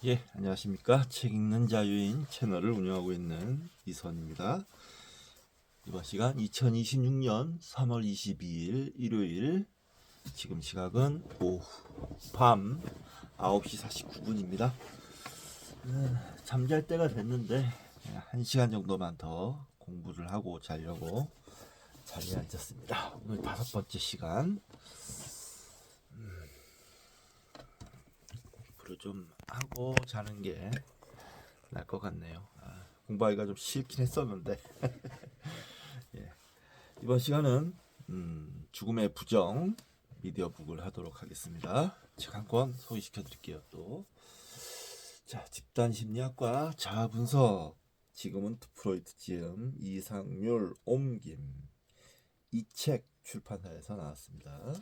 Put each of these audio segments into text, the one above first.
예, 안녕하십니까. 책 읽는 자유인 채널을 운영하고 있는 이선입니다. 이번 시간 2026년 3월 22일 일요일, 지금 시각은 밤 9시 49분입니다. 잠잘 때가 됐는데 1시간 정도만 더 공부를 하고 자려고 자리에 앉았습니다. 오늘 5번째 시간. 공부를 좀 하고 자는 게 나을 것 같네요. 공부하기가 좀 싫긴 했었는데 예. 이번 시간은 죽음의 부정 미디어북을 하도록 하겠습니다. 책 한 권 소개시켜 드릴게요. 또 자, 집단심리학과 자아분석, 지금은 프로이트 지음, 이상률 옮김, 이 책 출판사에서 나왔습니다.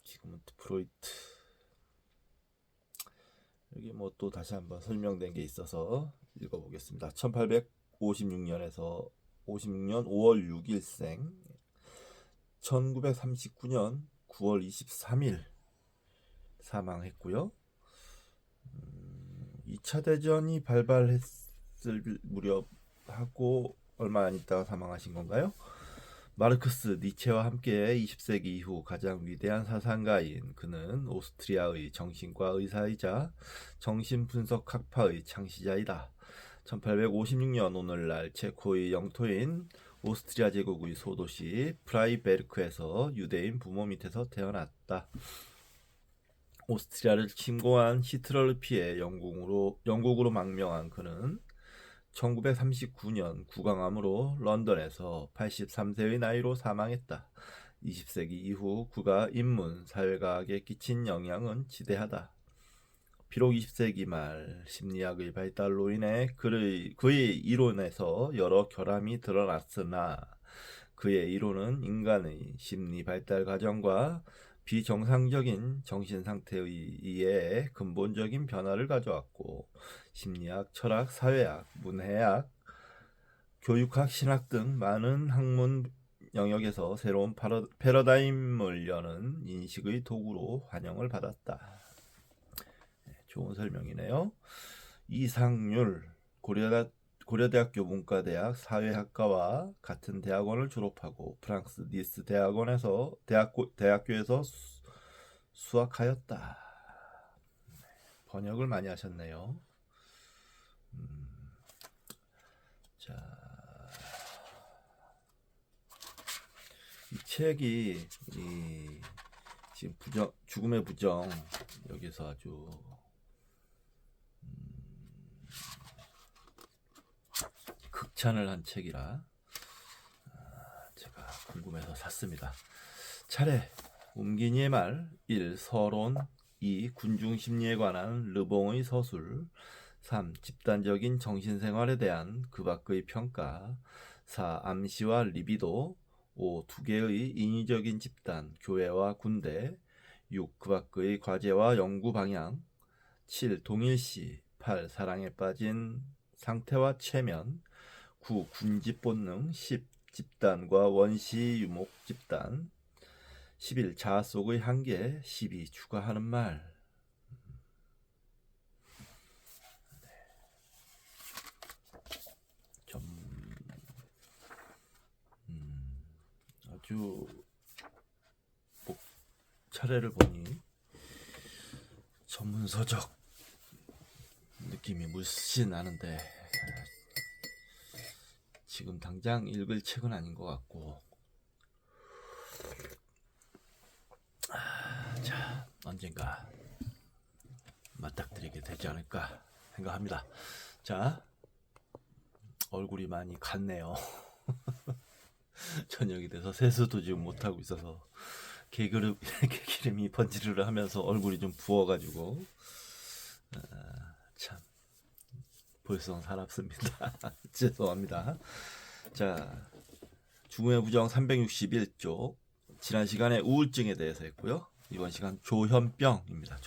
지금은 프로이트, 여기 뭐 또 다시 한번 설명된 게 있어서 읽어보겠습니다. 1856년에서 56년 5월 6일생, 1939년 9월 23일 사망했고요. 2차 대전이 발발했을 무렵하고 얼마 안 있다가 사망하신 건가요? 마르크스, 니체와 함께 20세기 이후 가장 위대한 사상가인 그는 오스트리아의 정신과 의사이자 정신분석학파의 창시자이다. 1856년 오늘날 체코의 영토인 오스트리아 제국의 소도시 프라이베르크에서 유대인 부모 밑에서 태어났다. 오스트리아를 침공한 히틀러를 피해 영국으로 망명한 그는 1939년 구강암으로 런던에서 83세의 나이로 사망했다. 20세기 이후 그가 인문, 사회과학에 끼친 영향은 지대하다. 비록 20세기 말 심리학의 발달로 인해 그의 이론에서 여러 결함이 드러났으나 그의 이론은 인간의 심리 발달 과정과 비정상적인 정신 상태에 의해 근본적인 변화를 가져왔고, 심리학, 철학, 사회학, 문해학, 교육학, 신학 등 많은 학문 영역에서 새로운 패러다임을 여는 인식의 도구로 환영을 받았다. 좋은 설명이네요. 이상률, 고려대학교 문과대학 사회학과와 같은 대학원을 졸업하고 프랑스 니스 대학교에서 수학하였다. 번역을 많이 하셨네요. 자, 이 책이 지금 죽음의 부정, 여기서 아주 극찬을 한 책이라 제가 궁금해서 샀습니다. 차례 옮기니의 말 1. 서론 2. 군중심리에 관한 르봉의 서술 3. 집단적인 정신생활에 대한 그 밖의 평가 4. 암시와 리비도 5. 두 개의 인위적인 집단, 교회와 군대 6. 그 밖의 과제와 연구 방향 7. 동일시 8. 사랑에 빠진 상태와 체면 9. 군집 본능 10. 집단과 원시 유목 집단 11. 자아 속의 한계 12. 추가하는 말. 아주 차례를 보니 전문서적 느낌이 물씬 나는데 지금 당장 읽을 책은 아닌 것 같고, 자, 언젠가 맞닥뜨리게 되지 않을까 생각합니다. 자, 얼굴이 많이 갔네요. 저녁이 돼서 세수도 지금 못하고 있어서 개기름이 번지르르 하면서 얼굴이 좀 부어가지고 참 볼성 사납습니다. 죄송합니다. 자, 죽음의 부정 361쪽, 지난 시간에 우울증에 대해서 했고요. 이번 시간 조현병입니다.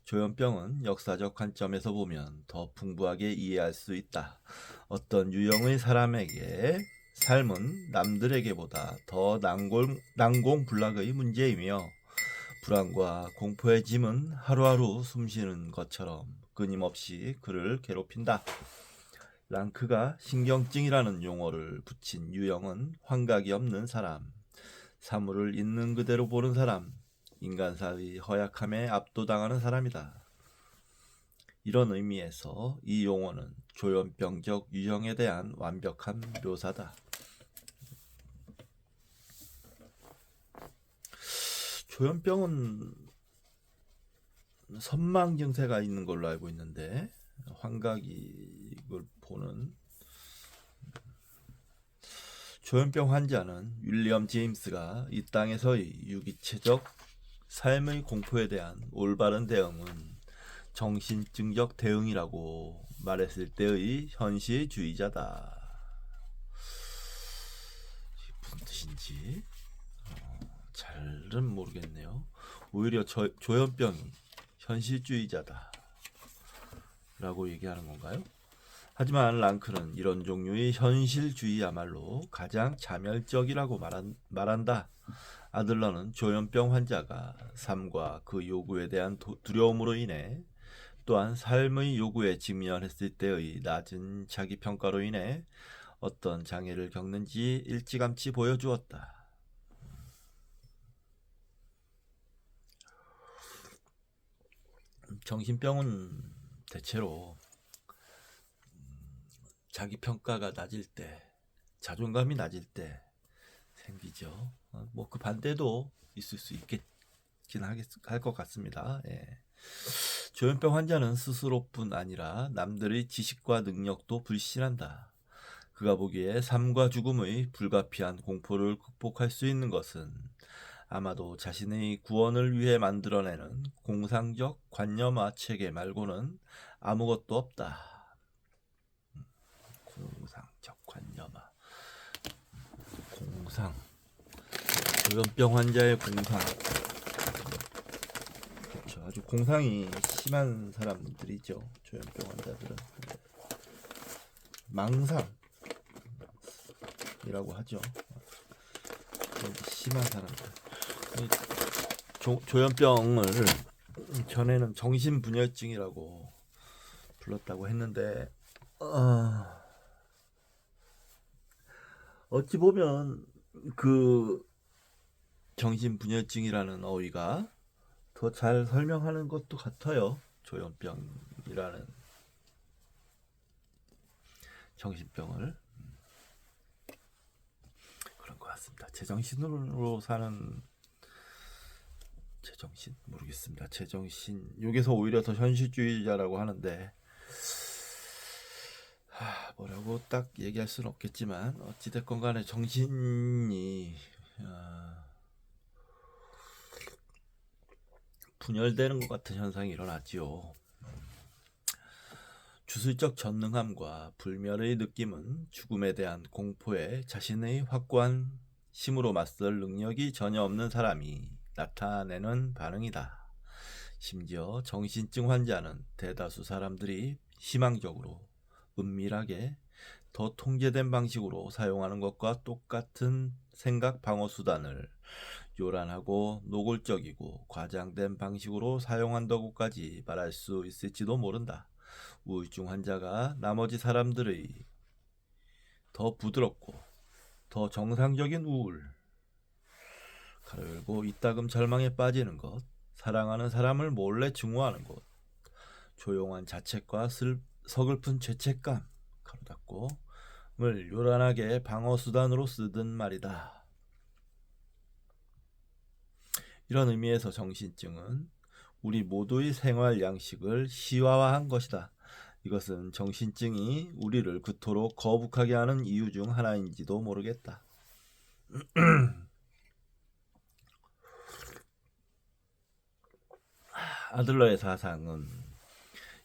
조현병은 역사적 관점에서 보면 더 풍부하게 이해할 수 있다. 어떤 유형의 사람에게 삶은 남들에게보다 더 난공불락의 문제이며 불안과 공포의 짐은 하루하루 숨쉬는 것처럼 끊임없이 그를 괴롭힌다. 랑크가 신경증이라는 용어를 붙인 유형은 환각이 없는 사람, 사물을 있는 그대로 보는 사람, 인간사의 허약함에 압도당하는 사람이다. 이런 의미에서 이 용어는 조현병적 유형에 대한 완벽한 묘사다. 조현병은 선망 증세가 있는 걸로 알고 있는데 환각이 이걸 보는 조현병 환자는 윌리엄 제임스가 이 땅에서의 유기체적 삶의 공포에 대한 올바른 대응은 정신증적 대응이라고 말했을 때의 현실주의자다. 무슨 뜻인지 잘은 모르겠네요. 오히려 조현병이 현실주의자다 라고 얘기하는 건가요? 하지만 랑크는 이런 종류의 현실주의야말로 가장 자멸적이라고 말한다. 아들러는 조현병 환자가 삶과 그 요구에 대한 두려움으로 인해 또한 삶의 요구에 직면했을 때의 낮은 자기평가로 인해 어떤 장애를 겪는지 일찌감치 보여주었다. 정신병은 대체로 자기평가가 낮을 때, 자존감이 낮을 때 생기죠. 뭐 그 반대도 있을 수 있겠긴 할 것 같습니다. 예. 조현병 환자는 스스로뿐 아니라 남들의 지식과 능력도 불신한다. 그가 보기에 삶과 죽음의 불가피한 공포를 극복할 수 있는 것은 아마도 자신의 구원을 위해 만들어내는 공상적 관념화 체계 말고는 아무것도 없다. 공상적 관념화. 공상. 조현병 환자의 공상. 그렇죠. 아주 공상이 심한 사람들이죠. 조현병 환자들은. 망상이라고 하죠. 심한 사람들. 조현병을 전에는 정신분열증이라고 불렀다고 했는데 어찌 보면 그 정신분열증이라는 어휘가 더 잘 설명하는 것도 같아요. 조현병이라는 정신병을 그런 것 같습니다. 제정신으로 사는 제정신 모르겠습니다. 제정신 여기서 오히려 더 현실주의자라고 하는데 뭐라고 딱 얘기할 수는 없겠지만 어찌됐건 간에 정신이 분열되는 것 같은 현상이 일어나지요. 주술적 전능함과 불멸의 느낌은 죽음에 대한 공포에 자신의 확고한 힘으로 맞설 능력이 전혀 없는 사람이 나타내는 반응이다. 심지어 정신증 환자는 대다수 사람들이 희망적으로 은밀하게 더 통제된 방식으로 사용하는 것과 똑같은 생각 방어 수단을 요란하고 노골적이고 과장된 방식으로 사용한다고까지 말할 수 있을지도 모른다. 우울증 환자가 나머지 사람들의 더 부드럽고 더 정상적인 우울, 가로 열고 이따금 절망에 빠지는 것, 사랑하는 사람을 몰래 증오하는 것, 조용한 자책과 서글픈 죄책감, 가로 닫고 을 요란하게 방어수단으로 쓰든 말이다. 이런 의미에서 정신증은 우리 모두의 생활 양식을 시화화한 것이다. 이것은 정신증이 우리를 그토록 거북하게 하는 이유 중 하나인지도 모르겠다. 아들러의 사상은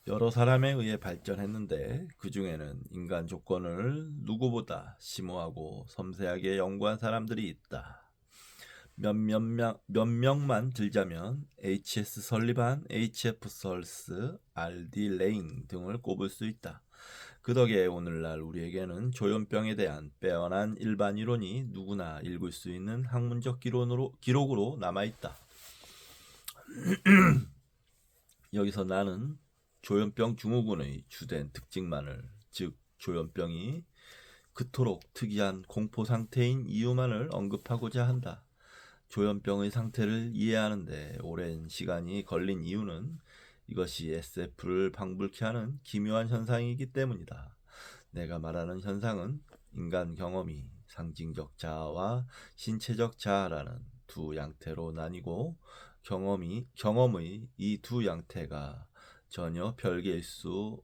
여러 사람에 의해 발전했는데 그 중에는 인간 조건을 누구보다 심오하고 섬세하게 연구한 사람들이 있다. 몇 명만 들자면 H.S. 설리반, H.F. 설스, R.D. 레인 등을 꼽을 수 있다. 그 덕에 오늘날 우리에게는 조현병에 대한 빼어난 일반 이론이 누구나 읽을 수 있는 학문적 기록으로 남아있다. 여기서 나는 조현병 증후군의 주된 특징만을, 즉 조현병이 그토록 특이한 공포 상태인 이유만을 언급하고자 한다. 조현병의 상태를 이해하는데 오랜 시간이 걸린 이유는 이것이 SF를 방불케 하는 기묘한 현상이기 때문이다. 내가 말하는 현상은 인간 경험이 상징적 자아와 신체적 자아라는 두 양태로 나뉘고 경험의 이 두 양태가 전혀 별개일 수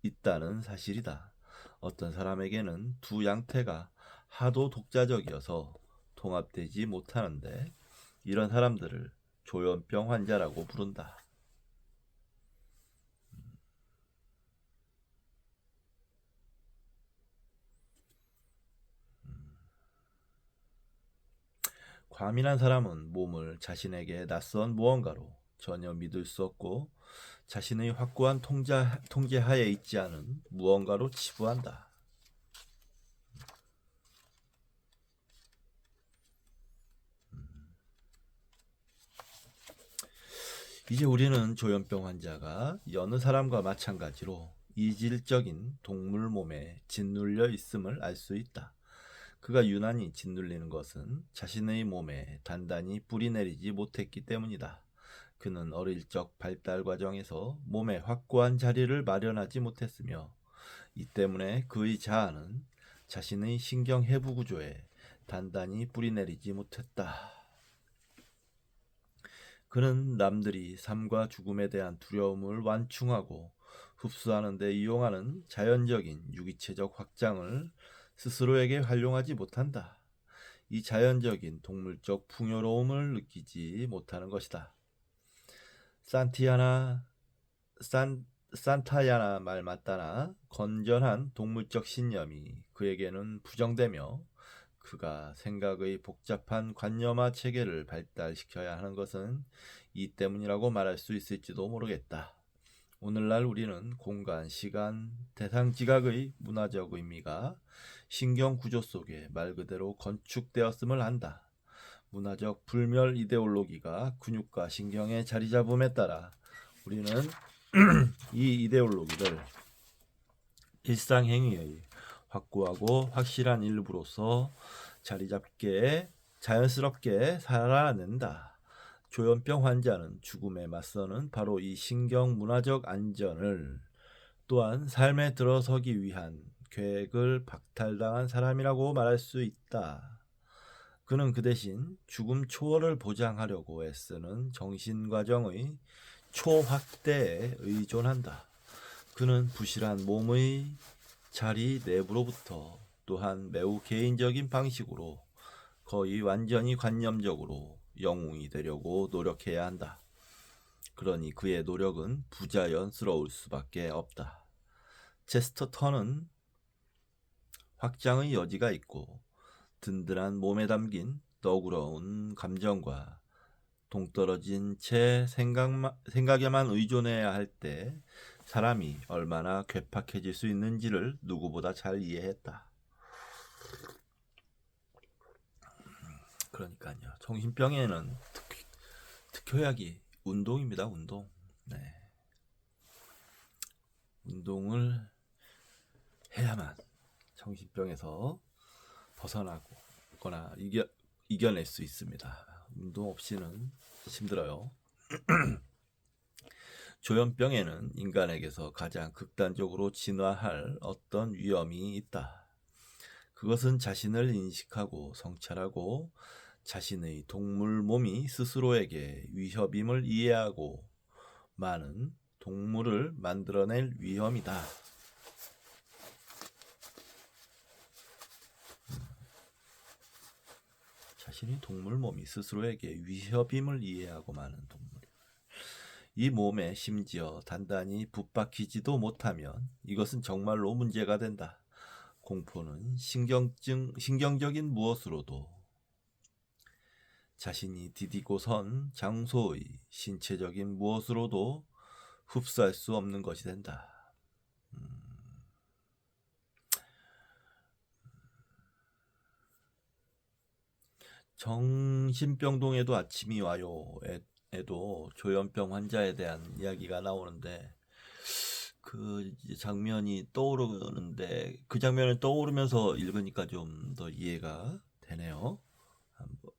있다는 사실이다. 어떤 사람에게는 두 양태가 하도 독자적이어서 통합되지 못하는데 이런 사람들을 조현병 환자라고 부른다. 과민한 사람은 몸을 자신에게 낯선 무언가로 전혀 믿을 수 없고 자신의 확고한 통제하에 있지 않은 무언가로 치부한다. 이제 우리는 조현병 환자가 여느 사람과 마찬가지로 이질적인 동물 몸에 짓눌려 있음을 알 수 있다. 그가 유난히 짓눌리는 것은 자신의 몸에 단단히 뿌리내리지 못했기 때문이다. 그는 어릴 적 발달 과정에서 몸에 확고한 자리를 마련하지 못했으며 이 때문에 그의 자아는 자신의 신경 해부 구조에 단단히 뿌리내리지 못했다. 그는 남들이 삶과 죽음에 대한 두려움을 완충하고 흡수하는 데 이용하는 자연적인 유기체적 확장을 스스로에게 활용하지 못한다. 이 자연적인 동물적 풍요로움을 느끼지 못하는 것이다. 산타야나 말 맞다나 건전한 동물적 신념이 그에게는 부정되며 그가 생각의 복잡한 관념화 체계를 발달시켜야 하는 것은 이 때문이라고 말할 수 있을지도 모르겠다. 오늘날 우리는 공간, 시간, 대상 지각의 문화적 의미가 신경 구조 속에 말 그대로 건축되었음을 안다. 문화적 불멸 이데올로기가 근육과 신경에 자리 잡음에 따라 우리는 이 이데올로기를 일상 행위의 확고하고 확실한 일부로서 자리 잡게 자연스럽게 살아낸다. 조현병 환자는 죽음에 맞서는 바로 이 신경 문화적 안전을 또한 삶에 들어서기 위한 계획을 박탈당한 사람이라고 말할 수 있다. 그는 그 대신 죽음 초월을 보장하려고 애쓰는 정신과정의 초확대에 의존한다. 그는 부실한 몸의 자리 내부로부터 또한 매우 개인적인 방식으로 거의 완전히 관념적으로 영웅이 되려고 노력해야 한다. 그러니 그의 노력은 부자연스러울 수밖에 없다. 체스터턴은 확장의 여지가 있고 든든한 몸에 담긴 너그러운 감정과 동떨어진 채 생각에만 의존해야 할 때 사람이 얼마나 괴팍해질 수 있는지를 누구보다 잘 이해했다. 그러니까요. 정신병에는 특효약이 운동입니다. 운동. 네. 운동을 해야만 정신병에서 벗어나거나 이겨낼 수 있습니다. 운동 없이는 힘들어요. 조현병에는 인간에게서 가장 극단적으로 진화할 어떤 위험이 있다. 그것은 자신을 인식하고 성찰하고 자신의 동물 몸이 스스로에게 위협임을 이해하고 많은 동물을 만들어낼 위험이다. 자신의 동물 몸이 스스로에게 위협임을 이해하고 많은 동물. 이 몸에 심지어 단단히 붙박히지도 못하면 이것은 정말로 문제가 된다. 공포는 신경적인 무엇으로도 자신이 디디고 선 장소의 신체적인 무엇으로도 흡수할 수 없는 것이 된다. 정신병동에도 아침이 와요에 조현병 환자에 대한 이야기가 나오는데 그 장면이 떠오르는데 그 장면을 떠오르면서 읽으니까 좀 더 이해가 되네요. 한번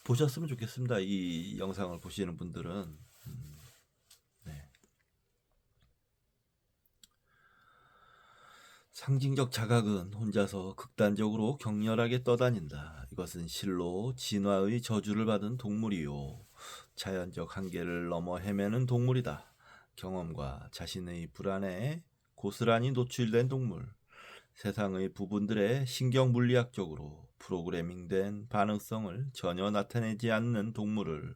보셨으면 좋겠습니다. 이 영상을 보시는 분들은. 네. 상징적 자각은 혼자서 극단적으로 격렬하게 떠다닌다. 이것은 실로 진화의 저주를 받은 동물이요. 자연적 한계를 넘어 헤매는 동물이다. 경험과 자신의 불안에 고스란히 노출된 동물. 세상의 부분들의 신경물리학적으로 프로그래밍된 반응성을 전혀 나타내지 않는 동물을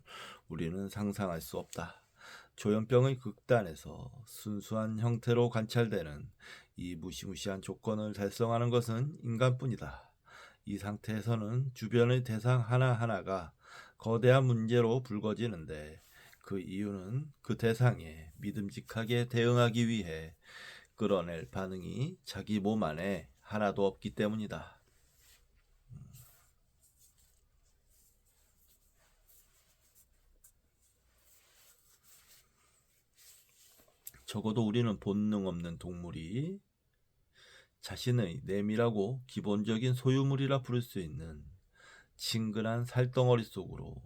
우리는 상상할 수 없다. 조현병의 극단에서 순수한 형태로 관찰되는 이 무시무시한 조건을 달성하는 것은 인간뿐이다. 이 상태에서는 주변의 대상 하나하나가 거대한 문제로 불거지는데 그 이유는 그 대상에 믿음직하게 대응하기 위해 끌어낼 반응이 자기 몸 안에 하나도 없기 때문이다. 적어도 우리는 본능 없는 동물이 자신의 내밀하고 기본적인 소유물이라 부를 수 있는 친근한 살덩어리 속으로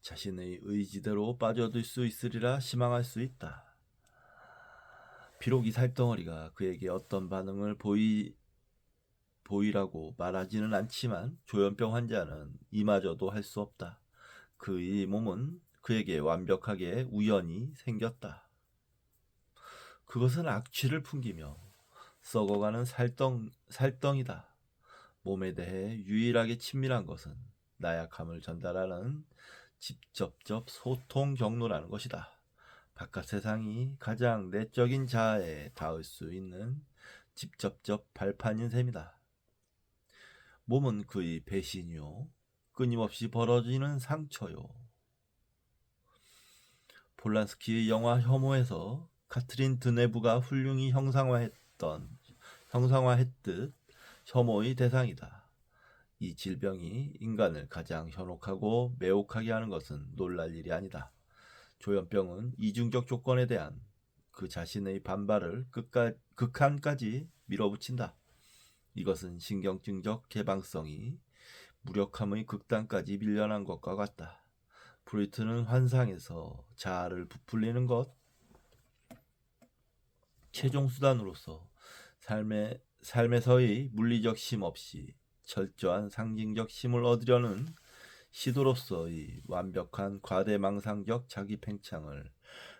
자신의 의지대로 빠져들 수 있으리라 희망할 수 있다. 비록 이 살덩어리가 그에게 어떤 반응을 보이라고 말하지는 않지만 조현병 환자는 이마저도 할 수 없다. 그의 몸은 그에게 완벽하게 우연히 생겼다. 그것은 악취를 풍기며 썩어가는 살덩이다. 몸에 대해 유일하게 친밀한 것은 나약함을 전달하는 직접적 소통 경로라는 것이다. 바깥 세상이 가장 내적인 자아에 닿을 수 있는 직접적 발판인 셈이다. 몸은 그의 배신이요, 끊임없이 벌어지는 상처요. 폴란스키의 영화 혐오에서 카트린 드네브가 훌륭히 형상화했듯 혐오의 대상이다. 이 질병이 인간을 가장 현혹하고 매혹하게 하는 것은 놀랄 일이 아니다. 조현병은 이중적 조건에 대한 그 자신의 반발을 극한까지 밀어붙인다. 이것은 신경증적 개방성이 무력함의 극단까지 밀려난 것과 같다. 프로이트는 환상에서 자아를 부풀리는 것, 최종 수단으로서 삶에서의 물리적 심 없이 철저한 상징적 심을 얻으려는 시도로서의 완벽한 과대망상적 자기 팽창을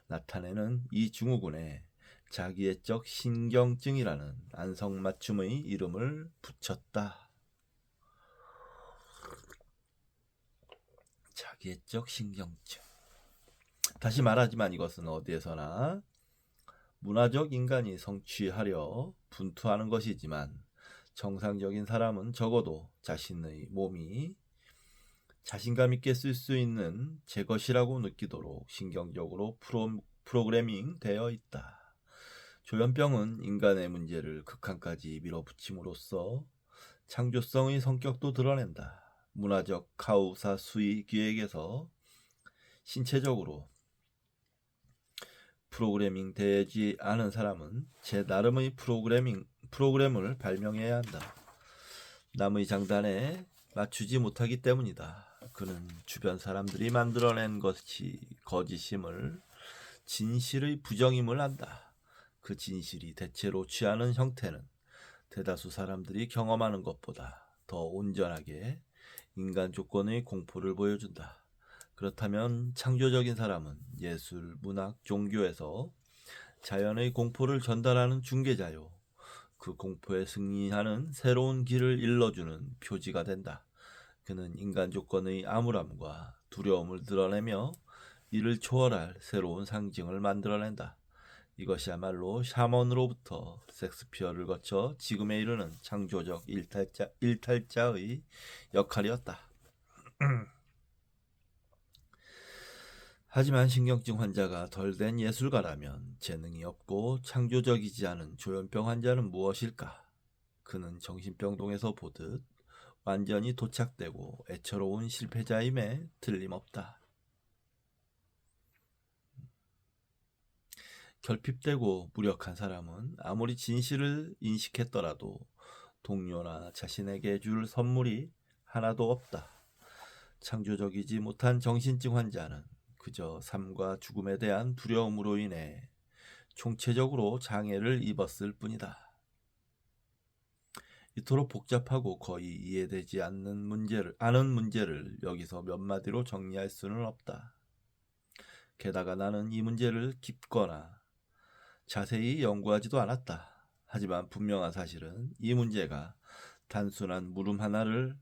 나타내는 이 증후군에 자기애적 신경증이라는 안성맞춤의 이름을 붙였다. 자기애적 신경증. 다시 말하지만 이것은 어디에서나 문화적 인간이 성취하려 분투하는 것이지만 정상적인 사람은 적어도 자신의 몸이 자신감 있게 쓸 수 있는 제 것이라고 느끼도록 신경적으로 프로그래밍 되어 있다. 조현병은 인간의 문제를 극한까지 밀어붙임으로써 창조성의 성격도 드러낸다. 문화적 카우사 수의 기획에서 신체적으로 프로그래밍 되지 않은 사람은 제 나름의 프로그램을 발명해야 한다. 남의 장단에 맞추지 못하기 때문이다. 그는 주변 사람들이 만들어낸 것이 거짓임을, 진실의 부정임을 안다. 그 진실이 대체로 취하는 형태는 대다수 사람들이 경험하는 것보다 더 온전하게 인간 조건의 공포를 보여준다. 그렇다면 창조적인 사람은 예술, 문학, 종교에서 자연의 공포를 전달하는 중개자요. 그 공포에 승리하는 새로운 길을 일러주는 표지가 된다. 그는 인간 조건의 암울함과 두려움을 드러내며 이를 초월할 새로운 상징을 만들어낸다. 이것이야말로 샤먼으로부터 섹스피어를 거쳐 지금에 이르는 창조적 일탈자의 역할이었다. 하지만 신경증 환자가 덜 된 예술가라면 재능이 없고 창조적이지 않은 조현병 환자는 무엇일까? 그는 정신병동에서 보듯 완전히 도착되고 애처로운 실패자임에 틀림없다. 결핍되고 무력한 사람은 아무리 진실을 인식했더라도 동료나 자신에게 줄 선물이 하나도 없다. 창조적이지 못한 정신증 환자는 그저 삶과 죽음에 대한 두려움으로 인해 총체적으로 장애를 입었을 뿐이다. 이토록 복잡하고 거의 이해되지 않는 문제를 여기서 몇 마디로 정리할 수는 없다. 게다가 나는 이 문제를 깊거나 자세히 연구하지도 않았다. 하지만 분명한 사실은 이 문제가 단순한 물음 하나를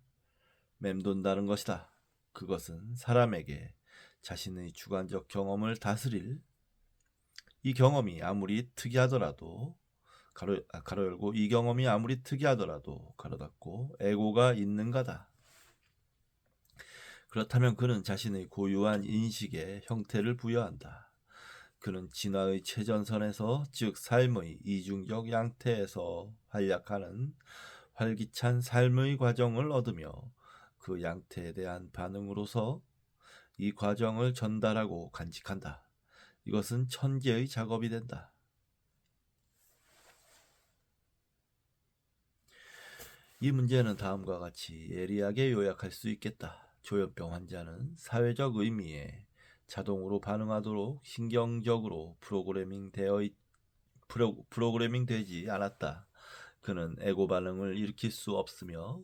맴돈다는 것이다. 그것은 사람에게 자신의 주관적 경험을 다스릴, 이 경험이 아무리 특이하더라도 가로 열고, 이 경험이 아무리 특이하더라도 가로 닫고 에고가 있는가다. 그렇다면 그는 자신의 고유한 인식에 형태를 부여한다. 그는 진화의 최전선에서, 즉 삶의 이중적 양태에서 활약하는 활기찬 삶의 과정을 얻으며 그 양태에 대한 반응으로서 이 과정을 전달하고 간직한다. 이것은 천재의 작업이 된다. 이 문제는 다음과 같이 예리하게 요약할 수 있겠다. 조현병 환자는 사회적 의미에 자동으로 반응하도록 신경적으로 프로그래밍 되지 않았다. 그는 에고 반응을 일으킬 수 없으며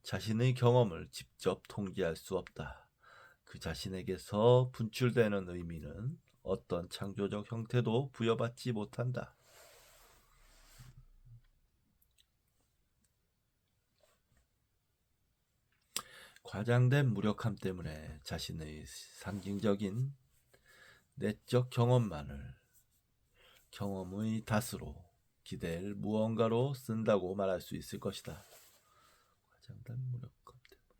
자신의 경험을 직접 통제할 수 없다. 그 자신에게서 분출되는 의미는 어떤 창조적 형태도 부여받지 못한다. 과장된 무력함 때문에 자신의 상징적인 내적 경험만을 경험의 닷으로 기댈 무언가로 쓴다고 말할 수 있을 것이다. 과장된 무력함 때문에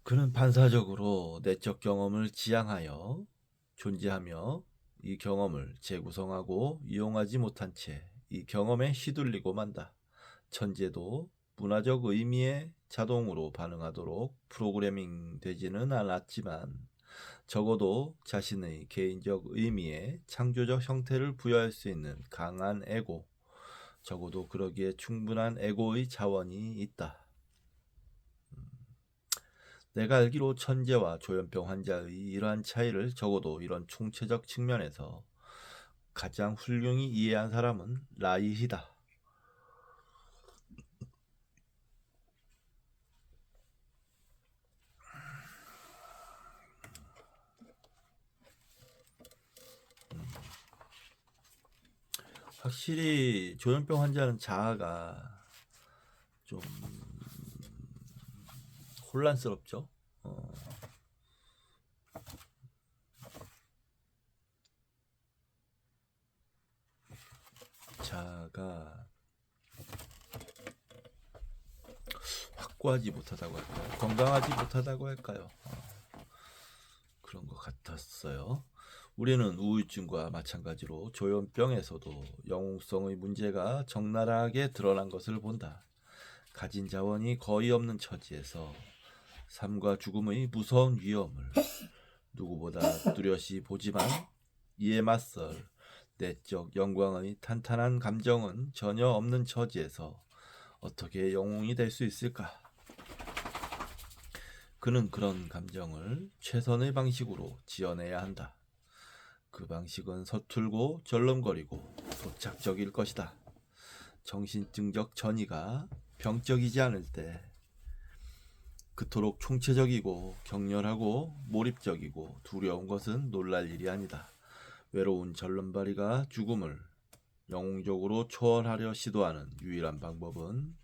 그는 반사적으로 내적 경험을 지향하여 존재하며 이 경험을 재구성하고 이용하지 못한 채 이 경험에 휘둘리고 만다. 천재도 문화적 의미에 자동으로 반응하도록 프로그래밍 되지는 않았지만 적어도 자신의 개인적 의미에 창조적 형태를 부여할 수 있는 강한 에고, 적어도 그러기에 충분한 에고의 자원이 있다. 내가 알기로 천재와 조현병 환자의 이러한 차이를 적어도 이런 총체적 측면에서 가장 훌륭히 이해한 사람은 라이히다. 확실히 조현병 환자는 자아가 좀 혼란스럽죠. 자아가 확고하지 못하다고 할까요? 건강하지 못하다고 할까요? 그런 것 같았어요. 우리는 우울증과 마찬가지로 조현병에서도 영웅성의 문제가 적나라하게 드러난 것을 본다. 가진 자원이 거의 없는 처지에서 삶과 죽음의 무서운 위험을 누구보다 뚜렷이 보지만 이에 맞설 내적 영광의 탄탄한 감정은 전혀 없는 처지에서 어떻게 영웅이 될 수 있을까? 그는 그런 감정을 최선의 방식으로 지어내야 한다. 그 방식은 서툴고 절름거리고 도착적일 것이다. 정신증적 전이가 병적이지 않을 때 그토록 총체적이고 격렬하고 몰입적이고 두려운 것은 놀랄 일이 아니다. 외로운 절름발이가 죽음을 영웅적으로 초월하려 시도하는 유일한 방법은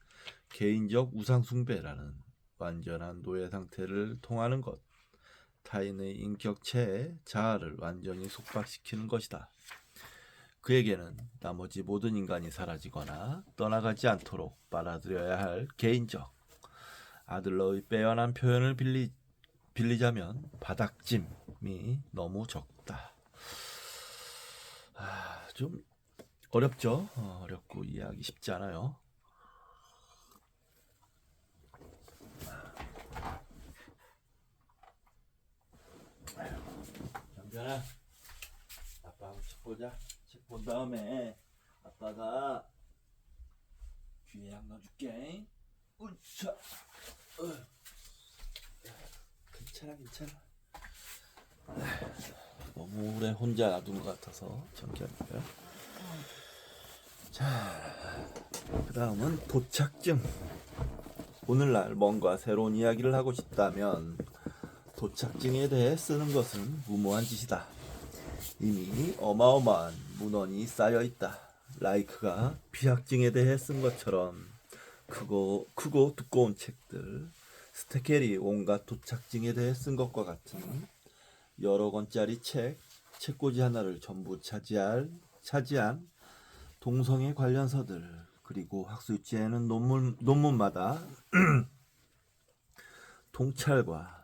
개인적 우상숭배라는 완전한 노예 상태를 통하는 것, 타인의 인격체의 자아를 완전히 속박시키는 것이다. 그에게는 나머지 모든 인간이 사라지거나 떠나가지 않도록 빨아들여야 할 개인적, 아들러의 빼어난 표현을 빌리자면 바닥짐이 너무 적다. 좀 어렵죠? 어렵고 이해하기 쉽지 않아요. 은변아, 아빠 한번 책 보자. 책 본 다음에 아빠가 귀에 약 넣어줄게. 으차. 괜찮아, 괜찮아. 너무 오래 혼자 놔둔 것 같아서 정리할게요. 자, 그 다음은 도착증. 오늘날 뭔가 새로운 이야기를 하고 싶다면 도착증에 대해 쓰는 것은 무모한 짓이다. 이미 어마어마한 문헌이 쌓여있다. 라이크가 비약증에 대해 쓴 것처럼 크고 두꺼운 책들, 스테켈이 온갖 도착증에 대해 쓴 것과 같은 여러 권짜리 책꽂이 하나를 전부 차지한 동성애 관련서들, 그리고 학술지에는 논문마다 통찰과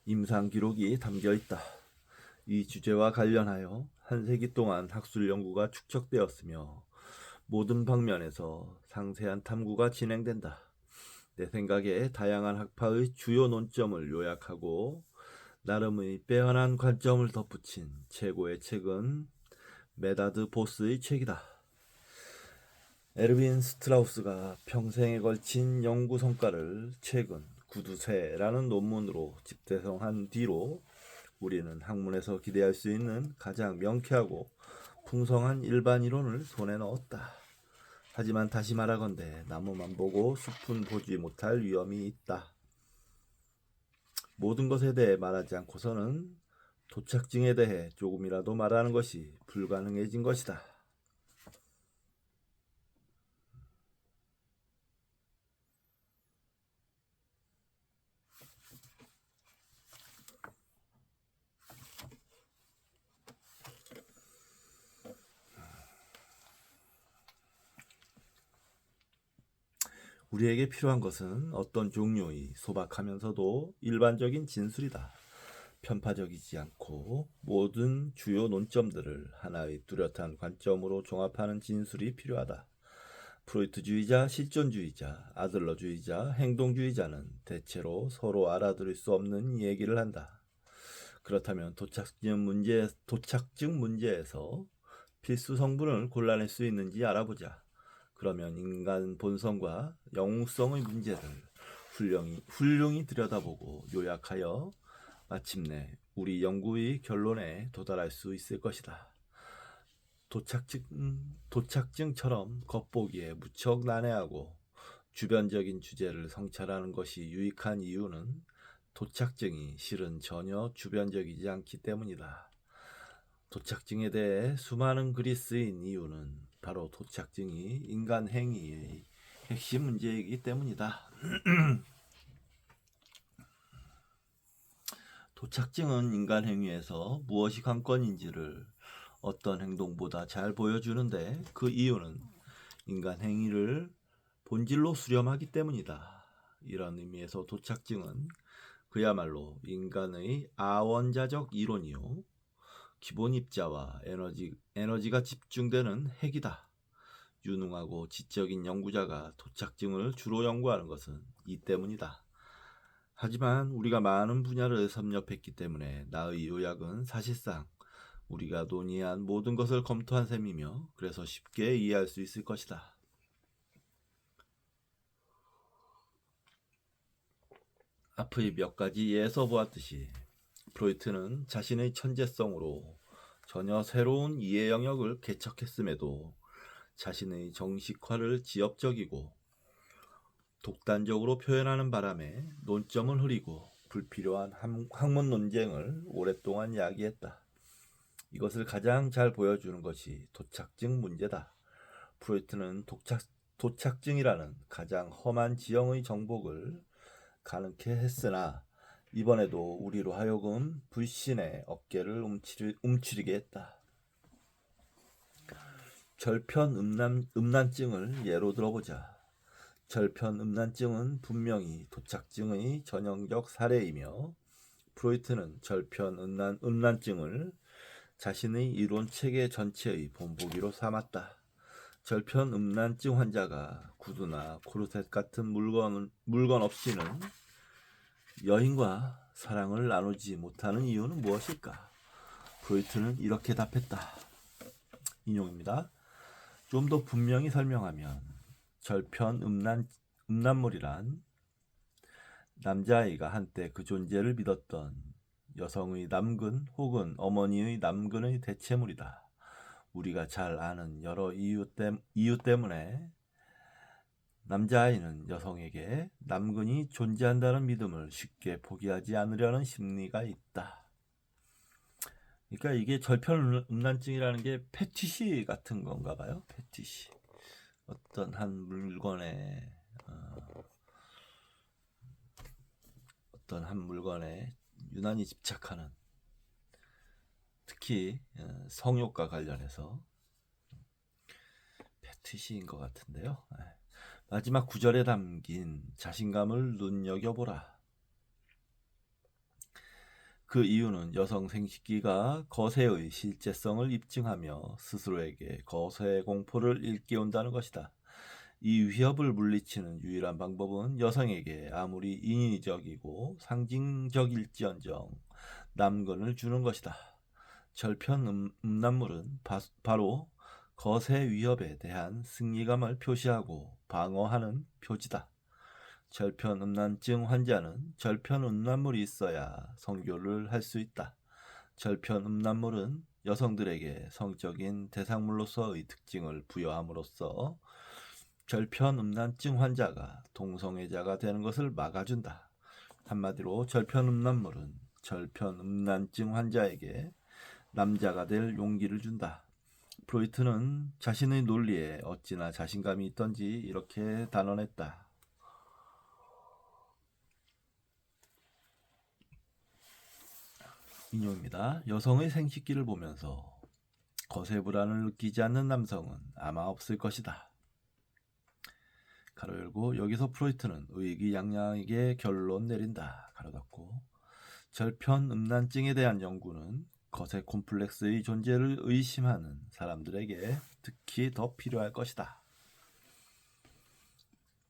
임상 기록이 담겨 있다. 이 주제와 관련하여 한 세기 동안 학술 연구가 축적되었으며 모든 방면에서 상세한 탐구가 진행된다. 내 생각에 다양한 학파의 주요 논점을 요약하고 나름의 빼어난 관점을 덧붙인 최고의 책은 메다드 보스의 책이다. 에르빈 스트라우스가 평생에 걸친 연구 성과를 최근 구두쇠라는 논문으로 집대성한 뒤로 우리는 학문에서 기대할 수 있는 가장 명쾌하고 풍성한 일반 이론을 손에 넣었다. 하지만 다시 말하건대 나무만 보고 숲은 보지 못할 위험이 있다. 모든 것에 대해 말하지 않고서는 도착증에 대해 조금이라도 말하는 것이 불가능해진 것이다. 우리에게 필요한 것은 어떤 종류의 소박하면서도 일반적인 진술이다. 편파적이지 않고 모든 주요 논점들을 하나의 뚜렷한 관점으로 종합하는 진술이 필요하다. 프로이트주의자, 실존주의자, 아들러주의자, 행동주의자는 대체로 서로 알아들을 수 없는 얘기를 한다. 그렇다면 도착증 문제에서 필수 성분을 골라낼 수 있는지 알아보자. 그러면 인간 본성과 영웅성의 문제를 훌륭히 들여다보고 요약하여 마침내 우리 연구의 결론에 도달할 수 있을 것이다. 도착증처럼 겉보기에 무척 난해하고 주변적인 주제를 성찰하는 것이 유익한 이유는 도착증이 실은 전혀 주변적이지 않기 때문이다. 도착증에 대해 수많은 글이 쓰인 이유는 바로 도착증이 인간 행위의 핵심 문제이기 때문이다. 도착증은 인간 행위에서 무엇이 관건인지를 어떤 행동보다 잘 보여주는데 그 이유는 인간 행위를 본질로 수렴하기 때문이다. 이런 의미에서 도착증은 그야말로 인간의 아원자적 이론이요. 기본 입자와 에너지가 집중되는 핵이다. 유능하고 지적인 연구자가 도착증을 주로 연구하는 것은 이 때문이다. 하지만 우리가 많은 분야를 섭렵했기 때문에 나의 요약은 사실상 우리가 논의한 모든 것을 검토한 셈이며 그래서 쉽게 이해할 수 있을 것이다. 앞의 몇 가지 예에서 보았듯이 프로이트는 자신의 천재성으로 전혀 새로운 이해 영역을 개척했음에도 자신의 정식화를 지엽적이고 독단적으로 표현하는 바람에 논점을 흐리고 불필요한 학문 논쟁을 오랫동안 야기했다. 이것을 가장 잘 보여주는 것이 도착증 문제다. 프로이트는 도착증이라는 가장 험한 지형의 정복을 가능케 했으나 이번에도 우리로 하여금 불신의 어깨를 움츠리게 했다. 절편음란증을 예로 들어보자. 절편음란증은 분명히 도착증의 전형적 사례이며 프로이트는 절편음란증을 자신의 이론 체계 전체의 본보기로 삼았다. 절편음란증 환자가 구두나 코르셋 같은 물건 없이는 여인과 사랑을 나누지 못하는 이유는 무엇일까? 프로이트는 이렇게 답했다. 인용입니다. 좀 더 분명히 설명하면 절편 음란물이란 남자아이가 한때 그 존재를 믿었던 여성의 남근 혹은 어머니의 남근의 대체물이다. 우리가 잘 아는 여러 이유 때문에 남자아이는 여성에게 남근이 존재한다는 믿음을 쉽게 포기하지 않으려는 심리가 있다. 그러니까 이게 절편 음란증이라는 게 패티시 같은 건가 봐요. 패티시. 어떤 한 물건에 유난히 집착하는, 특히 성욕과 관련해서 패티시인 것 같은데요. 마지막 구절에 담긴 자신감을 눈여겨보라. 그 이유는 여성 생식기가 거세의 실제성을 입증하며 스스로에게 거세 공포를 일깨운다는 것이다. 이 위협을 물리치는 유일한 방법은 여성에게 아무리 인위적이고 상징적일지언정 남근을 주는 것이다. 절편 음란물은 바로 거세 위협에 대한 승리감을 표시하고 방어하는 표지다. 절편 음란증 환자는 절편 음란물이 있어야 성교를 할 수 있다. 절편 음란물은 여성들에게 성적인 대상물로서의 특징을 부여함으로써 절편 음란증 환자가 동성애자가 되는 것을 막아준다. 한마디로 절편 음란물은 절편 음란증 환자에게 남자가 될 용기를 준다. 프로이트는 자신의 논리에 어찌나 자신감이 있던지 이렇게 단언했다. 인용입니다. 여성의 생식기를 보면서 거세 불안을 느끼지 않는 남성은 아마 없을 것이다. 가로 열고, 여기서 프로이트는 의기양양하게 결론 내린다. 가로 닫고, 절편 음란증에 대한 연구는 거세 콤플렉스의 존재를 의심하는 사람들에게 특히 더 필요할 것이다.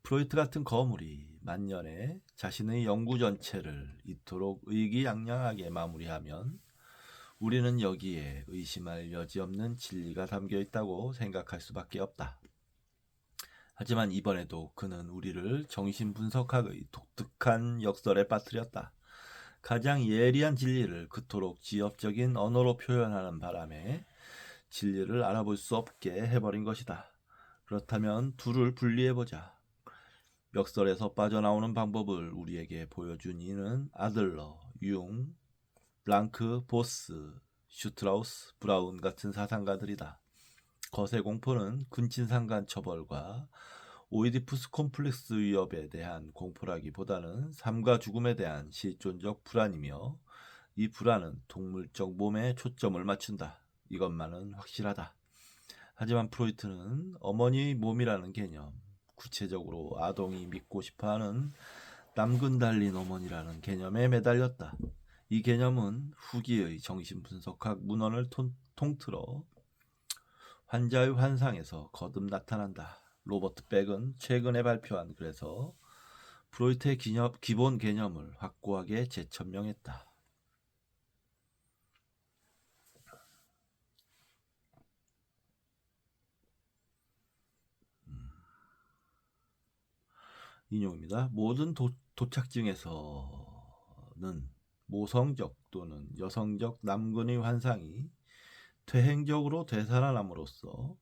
프로이트 같은 거물이 만년에 자신의 연구 전체를 이토록 의기양양하게 마무리하면 우리는 여기에 의심할 여지없는 진리가 담겨 있다고 생각할 수밖에 없다. 하지만 이번에도 그는 우리를 정신분석학의 독특한 역설에 빠뜨렸다. 가장 예리한 진리를 그토록 지엽적인 언어로 표현하는 바람에 진리를 알아볼 수 없게 해버린 것이다. 그렇다면 둘을 분리해보자. 역설에서 빠져나오는 방법을 우리에게 보여준 이는 아들러, 융, 블랑크, 보스, 슈트라우스, 브라운 같은 사상가들이다. 거세 공포는 근친상간 처벌과 오이디푸스 콤플렉스 위협에 대한 공포라기보다는 삶과 죽음에 대한 실존적 불안이며, 이 불안은 동물적 몸에 초점을 맞춘다. 이것만은 확실하다. 하지만 프로이트는 어머니의 몸이라는 개념, 구체적으로 아동이 믿고 싶어하는 남근 달린 어머니라는 개념에 매달렸다. 이 개념은 후기의 정신분석학 문헌을 통틀어 환자의 환상에서 거듭 나타난다. 로버트 백은 최근에 발표한 글에서 프로이트의 기본 개념을 확고하게 재천명했다. 인용입니다. 모든 도착증에서는 모성적 또는 여성적 남근의 환상이 퇴행적으로 되살아남으로써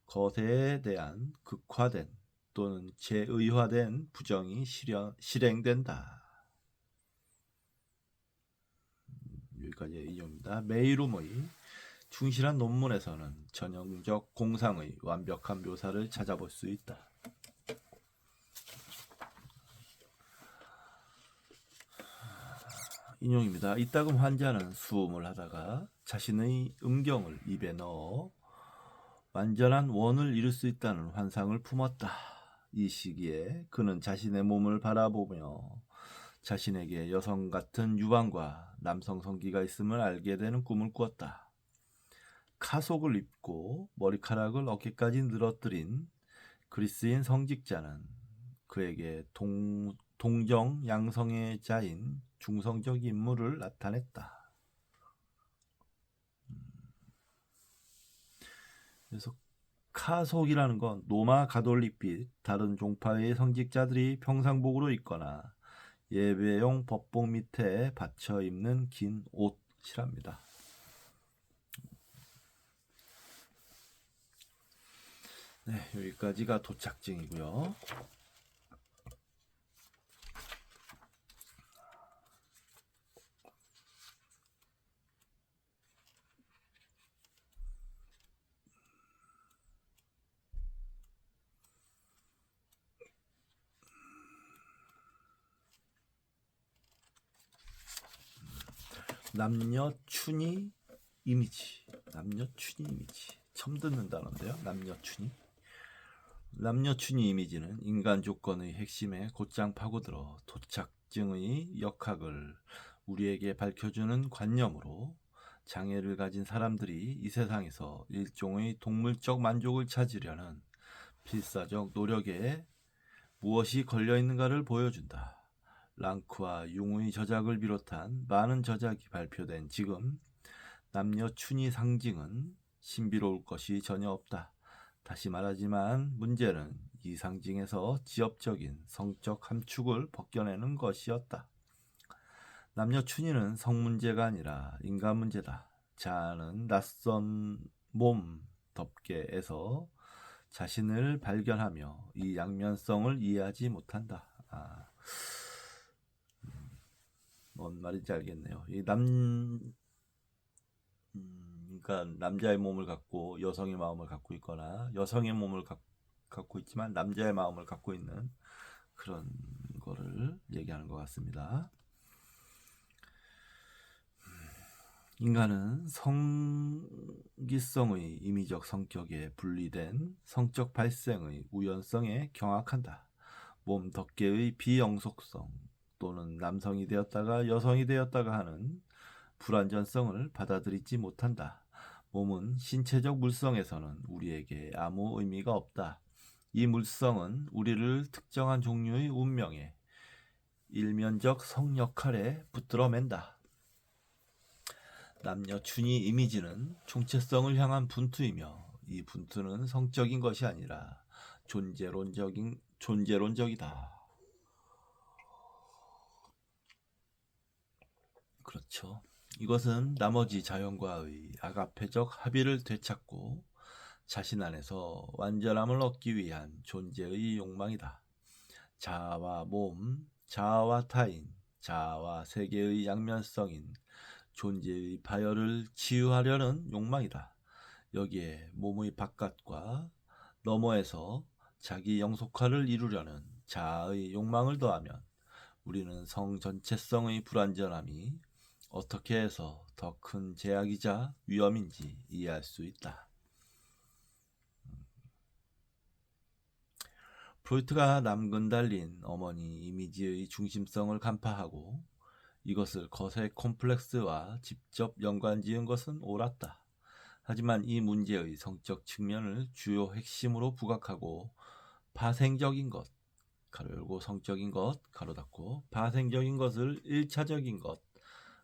거세에 대한 극화된 또는 재의화된 부정이 실행된다. 여기까지 인용입니다. 메이룸의 충실한 논문에서는 전형적 공상의 완벽한 묘사를 찾아볼 수 있다. 인용입니다. 이따금 환자는 수음을 하다가 자신의 음경을 입에 넣어 완전한 원을 이룰 수 있다는 환상을 품었다. 이 시기에 그는 자신의 몸을 바라보며 자신에게 여성 같은 유방과 남성 성기가 있음을 알게 되는 꿈을 꾸었다. 카속을 입고 머리카락을 어깨까지 늘어뜨린 그리스인 성직자는 그에게 동정 양성애자인 중성적 인물을 나타냈다. 그래서 카속이라는 건 로마 가톨릭빛 다른 종파의 성직자들이 평상복으로 입거나 예배용 법복 밑에 받쳐 입는 긴 옷이랍니다. 네, 여기까지가 도착증이고요. 남녀춘이 이미지. 남녀춘이 이미지. 처음 듣는 단어인데요. 남녀춘이. 남녀춘이 이미지는 인간 조건의 핵심에 곧장 파고들어 도착증의 역학을 우리에게 밝혀주는 관념으로 장애를 가진 사람들이 이 세상에서 일종의 동물적 만족을 찾으려는 필사적 노력에 무엇이 걸려있는가를 보여준다. 랑크와 융의 저작을 비롯한 많은 저작이 발표된 지금 남녀춘이 상징은 신비로울 것이 전혀 없다. 다시 말하지만 문제는 이 상징에서 지엽적인 성적 함축을 벗겨내는 것이었다. 남녀춘이는 성문제가 아니라 인간 문제다. 자아는 낯선 몸 덮개에서 자신을 발견하며 이 양면성을 이해하지 못한다. 뭔 말인지 알겠네요. 그러니까 남자의 몸을 갖고 여성의 마음을 갖고 있거나 여성의 몸을 갖고 있지만 남자의 마음을 갖고 있는 그런 거를 얘기하는 것 같습니다. 인간은 성기성의 임의적 성격에 분리된 성적 발생의 우연성에 경악한다. 몸 덮개의 비영속성 또는 남성이 되었다가 여성이 되었다가 하는 불완전성을 받아들이지 못한다. 몸은 신체적 물성에서는 우리에게 아무 의미가 없다. 이 물성은 우리를 특정한 종류의 운명에 일면적 성 역할에 붙들어맨다. 남녀춘이 이미지는 총체성을 향한 분투이며 이 분투는 성적인 것이 아니라 존재론적이다. 그렇죠. 이것은 나머지 자연과의 아가페적 합의를 되찾고 자신 안에서 완전함을 얻기 위한 존재의 욕망이다. 자아와 몸, 자아와 타인, 자아와 세계의 양면성인 존재의 파열을 치유하려는 욕망이다. 여기에 몸의 바깥과 너머에서 자기 영속화를 이루려는 자아의 욕망을 더하면 우리는 성 전체성의 불완전함이 어떻게 해서 더 큰 제약이자 위험인지 이해할 수 있다. 프로이트가 남근 달린 어머니 이미지의 중심성을 간파하고 이것을 거세 콤플렉스와 직접 연관지은 것은 옳았다. 하지만 이 문제의 성적 측면을 주요 핵심으로 부각하고 파생적인 것, 가로 열고 성적인 것, 가로 닫고 파생적인 것을 1차적인 것,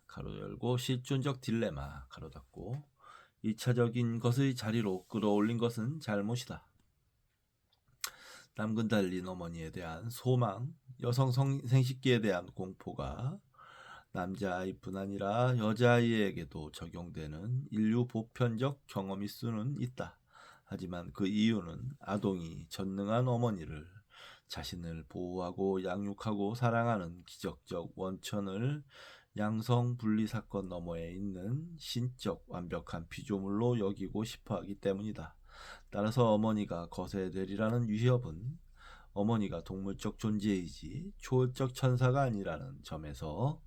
가로 열고 실존적 딜레마, 가로 닫고 2차적인 것의 자리로 끌어올린 것은 잘못이다. 남근 달린 어머니에 대한 소망, 여성 생식기에 대한 공포가 남자아이뿐 아니라 여자아이에게도 적용되는 인류 보편적 경험일 수는 있다. 하지만 그 이유는 아동이 전능한 어머니를 자신을 보호하고 양육하고 사랑하는 기적적 원천을 양성 분리 사건 너머에 있는 신적 완벽한 피조물로 여기고 싶어하기 때문이다. 따라서 어머니가 거세되리라는 위협은 어머니가 동물적 존재이지 초월적 천사가 아니라는 점에서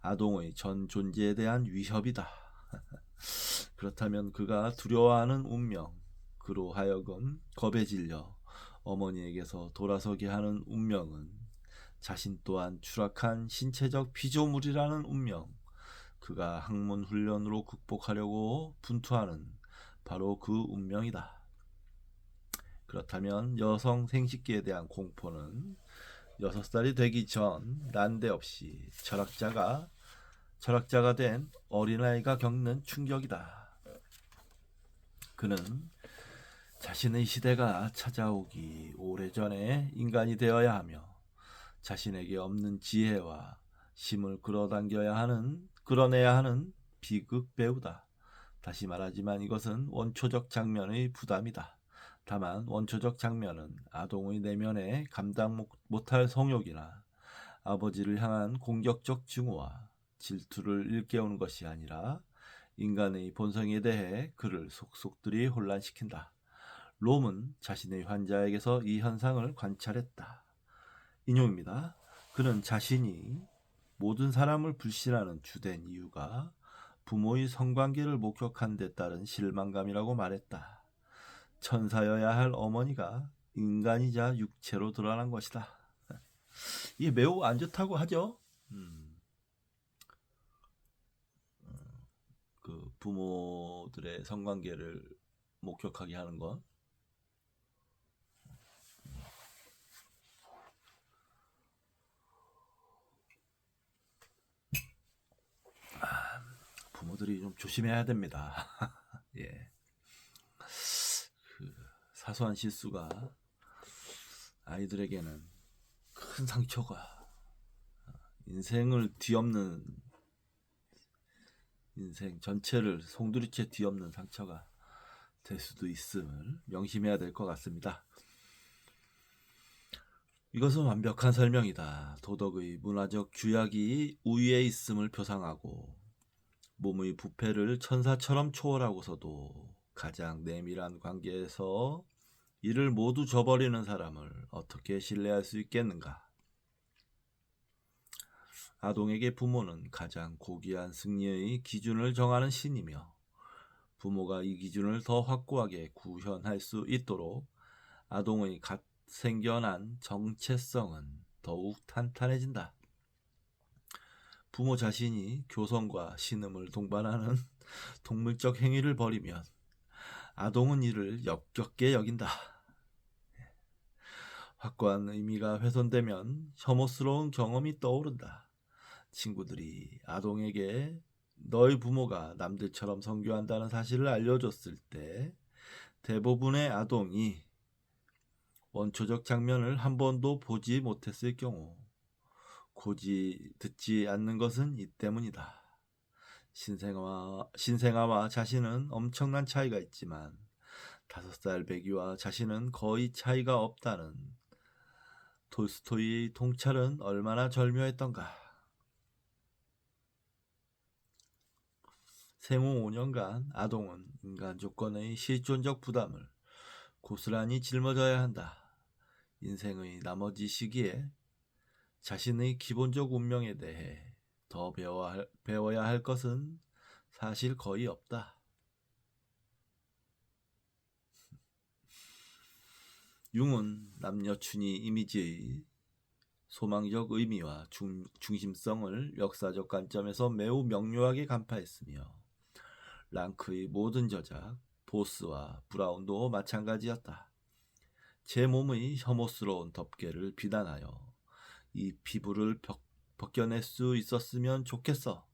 아동의 전 존재에 대한 위협이다. 그렇다면 그가 두려워하는 운명, 그로 하여금 겁에 질려 어머니에게서 돌아서게 하는 운명은 자신 또한 추락한 신체적 피조물이라는 운명, 그가 학문 훈련으로 극복하려고 분투하는 바로 그 운명이다. 그렇다면 여성 생식기에 대한 공포는 6살이 되기 전 난데없이 철학자가 된 어린아이가 겪는 충격이다. 그는 자신의 시대가 찾아오기 오래전에 인간이 되어야 하며 자신에게 없는 지혜와 힘을 끌어내야 하는 비극 배우다. 다시 말하지만 이것은 원초적 장면의 부담이다. 다만 원초적 장면은 아동의 내면에 감당 못할 성욕이나 아버지를 향한 공격적 증오와 질투를 일깨우는 것이 아니라 인간의 본성에 대해 그를 속속들이 혼란시킨다. 롬은 자신의 환자에게서 이 현상을 관찰했다. 인용입니다. 그는 자신이 모든 사람을 불신하는 주된 이유가 부모의 성관계를 목격한 데 따른 실망감이라고 말했다. 천사여야 할 어머니가 인간이자 육체로 드러난 것이다. 이게 매우 안 좋다고 하죠. 그 부모들의 성관계를 목격하게 하는 것. 부모들이 좀 조심해야 됩니다. 예. 그 사소한 실수가 아이들에게는 큰 상처가, 인생을 뒤엎는, 인생 전체를 송두리째 뒤엎는 상처가 될 수도 있음을 명심해야 될 것 같습니다. 이것은 완벽한 설명이다. 도덕의 문화적 규약이 우위에 있음을 표상하고 몸의 부패를 천사처럼 초월하고서도 가장 내밀한 관계에서 이를 모두 저버리는 사람을 어떻게 신뢰할 수 있겠는가? 아동에게 부모는 가장 고귀한 승리의 기준을 정하는 신이며 부모가 이 기준을 더 확고하게 구현할 수 있도록 아동의 갓 생겨난 정체성은 더욱 탄탄해진다. 부모 자신이 교성과 신음을 동반하는 동물적 행위를 벌이면 아동은 이를 역겹게 여긴다. 확고한 의미가 훼손되면 혐오스러운 경험이 떠오른다. 친구들이 아동에게 너희 부모가 남들처럼 선교한다는 사실을 알려줬을 때 대부분의 아동이 원초적 장면을 한 번도 보지 못했을 경우 고지 듣지 않는 것은 이 때문이다. 신생아와 자신은 엄청난 차이가 있지만 5살 배기와 자신은 거의 차이가 없다는 톨스토이의 통찰은 얼마나 절묘했던가. 생후 5년간 아동은 인간 조건의 실존적 부담을 고스란히 짊어져야 한다. 인생의 나머지 시기에 자신의 기본적 운명에 대해 더 배워야 할 것은 사실 거의 없다. 융은 남녀춘이 이미지의 소망적 의미와 중심성을 역사적 관점에서 매우 명료하게 간파했으며 랑크의 모든 저작, 보스와 브라운도 마찬가지였다. 제 몸의 혐오스러운 덮개를 비난하여 이 피부를 벗겨낼 수 있었으면 좋겠어.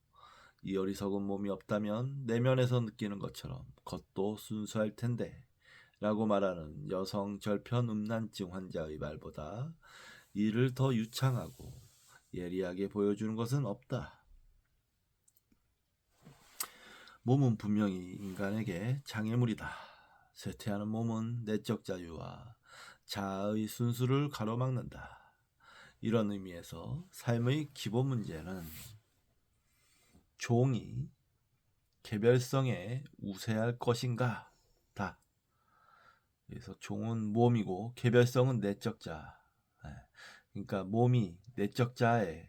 이 어리석은 몸이 없다면 내면에서 느끼는 것처럼 겉도 순수할 텐데 라고 말하는 여성 절편 음란증 환자의 말보다 이를 더 유창하고 예리하게 보여주는 것은 없다. 몸은 분명히 인간에게 장애물이다. 쇠퇴하는 몸은 내적 자유와 자아의 순수를 가로막는다. 이런 의미에서 삶의 기본 문제는 종이 개별성에 우세할 것인가 다. 그래서 종은 몸이고 개별성은 내적 자. 그러니까 몸이 내적 자에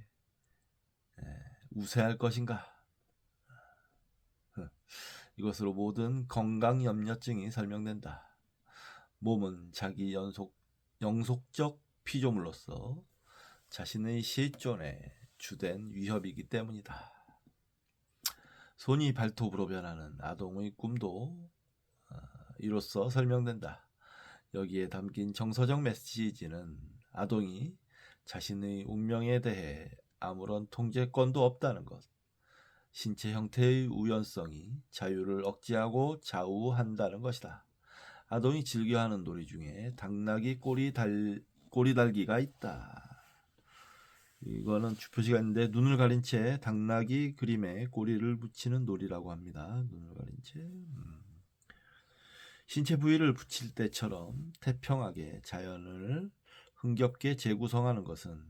우세할 것인가. 이것으로 모든 건강 염려증이 설명된다. 몸은 자기 영속적 피조물로서 자신의 실존에 주된 위협이기 때문이다. 손이 발톱으로 변하는 아동의 꿈도 이로써 설명된다. 여기에 담긴 정서적 메시지는 아동이 자신의 운명에 대해 아무런 통제권도 없다는 것, 신체 형태의 우연성이 자유를 억제하고 좌우한다는 것이다. 아동이 즐겨하는 놀이 중에 당나귀 꼬리 달기가 있다. 이거는 주표시가 있는데 눈을 가린 채 당나귀 그림에 꼬리를 붙이는 놀이라고 합니다. 눈을 가린 채. 신체 부위를 붙일 때처럼 태평하게 자연을 흥겹게 재구성하는 것은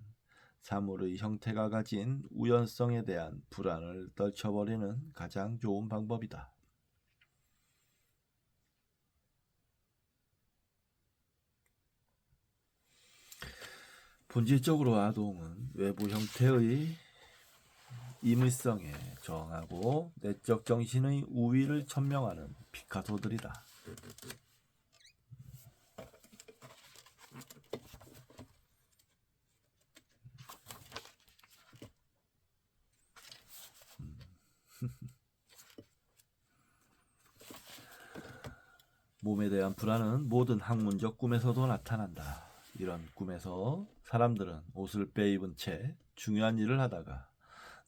사물의 형태가 가진 우연성에 대한 불안을 떨쳐버리는 가장 좋은 방법이다. 본질적으로 아동은 외부 형태의 임의성에 저항하고 내적 정신의 우위를 천명하는 피카소들이다. 몸에 대한 불안은 모든 학문적 꿈에서도 나타난다. 이런 꿈에서 사람들은 옷을 빼입은 채 중요한 일을 하다가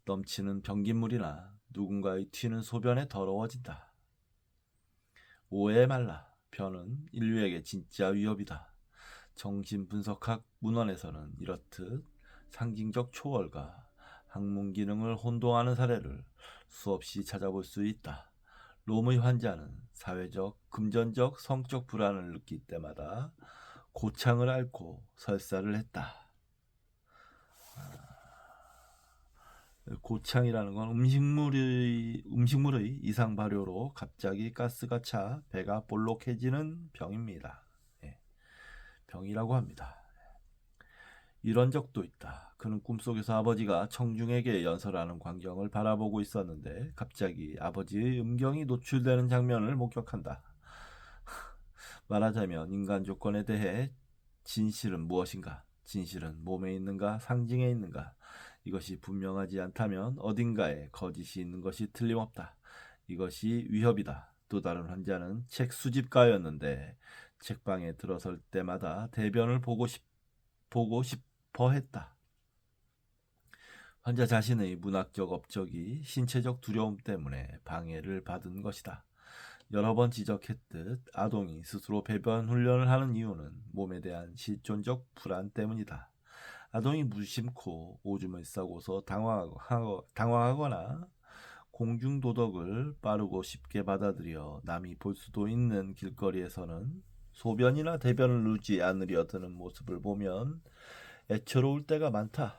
넘치는 변기물이나 누군가의 튀는 소변에 더러워진다. 오해에 말라. 변은 인류에게 진짜 위협이다. 정신분석학 문헌에서는 이렇듯 상징적 초월과 학문 기능을 혼동하는 사례를 수없이 찾아볼 수 있다. 롬의 환자는 사회적, 금전적, 성적 불안을 느낄 때마다 고창을 앓고 설사를 했다. 고창이라는 건 음식물의 이상 발효로 갑자기 가스가 차 배가 볼록해지는 병입니다. 병이라고 합니다. 이런 적도 있다. 그는 꿈속에서 아버지가 청중에게 연설하는 광경을 바라보고 있었는데 갑자기 아버지의 음경이 노출되는 장면을 목격한다. 말하자면 인간 조건에 대해 진실은 무엇인가? 진실은 몸에 있는가? 상징에 있는가? 이것이 분명하지 않다면 어딘가에 거짓이 있는 것이 틀림없다. 이것이 위협이다. 또 다른 환자는 책 수집가였는데 책방에 들어설 때마다 대변을 보고 싶어 했다. 환자 자신의 문학적 업적이 신체적 두려움 때문에 방해를 받은 것이다. 여러 번 지적했듯 아동이 스스로 배변 훈련을 하는 이유는 몸에 대한 실존적 불안 때문이다. 아동이 무심코 오줌을 싸고서 당황하거나 공중도덕을 빠르고 쉽게 받아들여 남이 볼 수도 있는 길거리에서는 소변이나 대변을 누지 않으려 드는 모습을 보면 애처로울 때가 많다.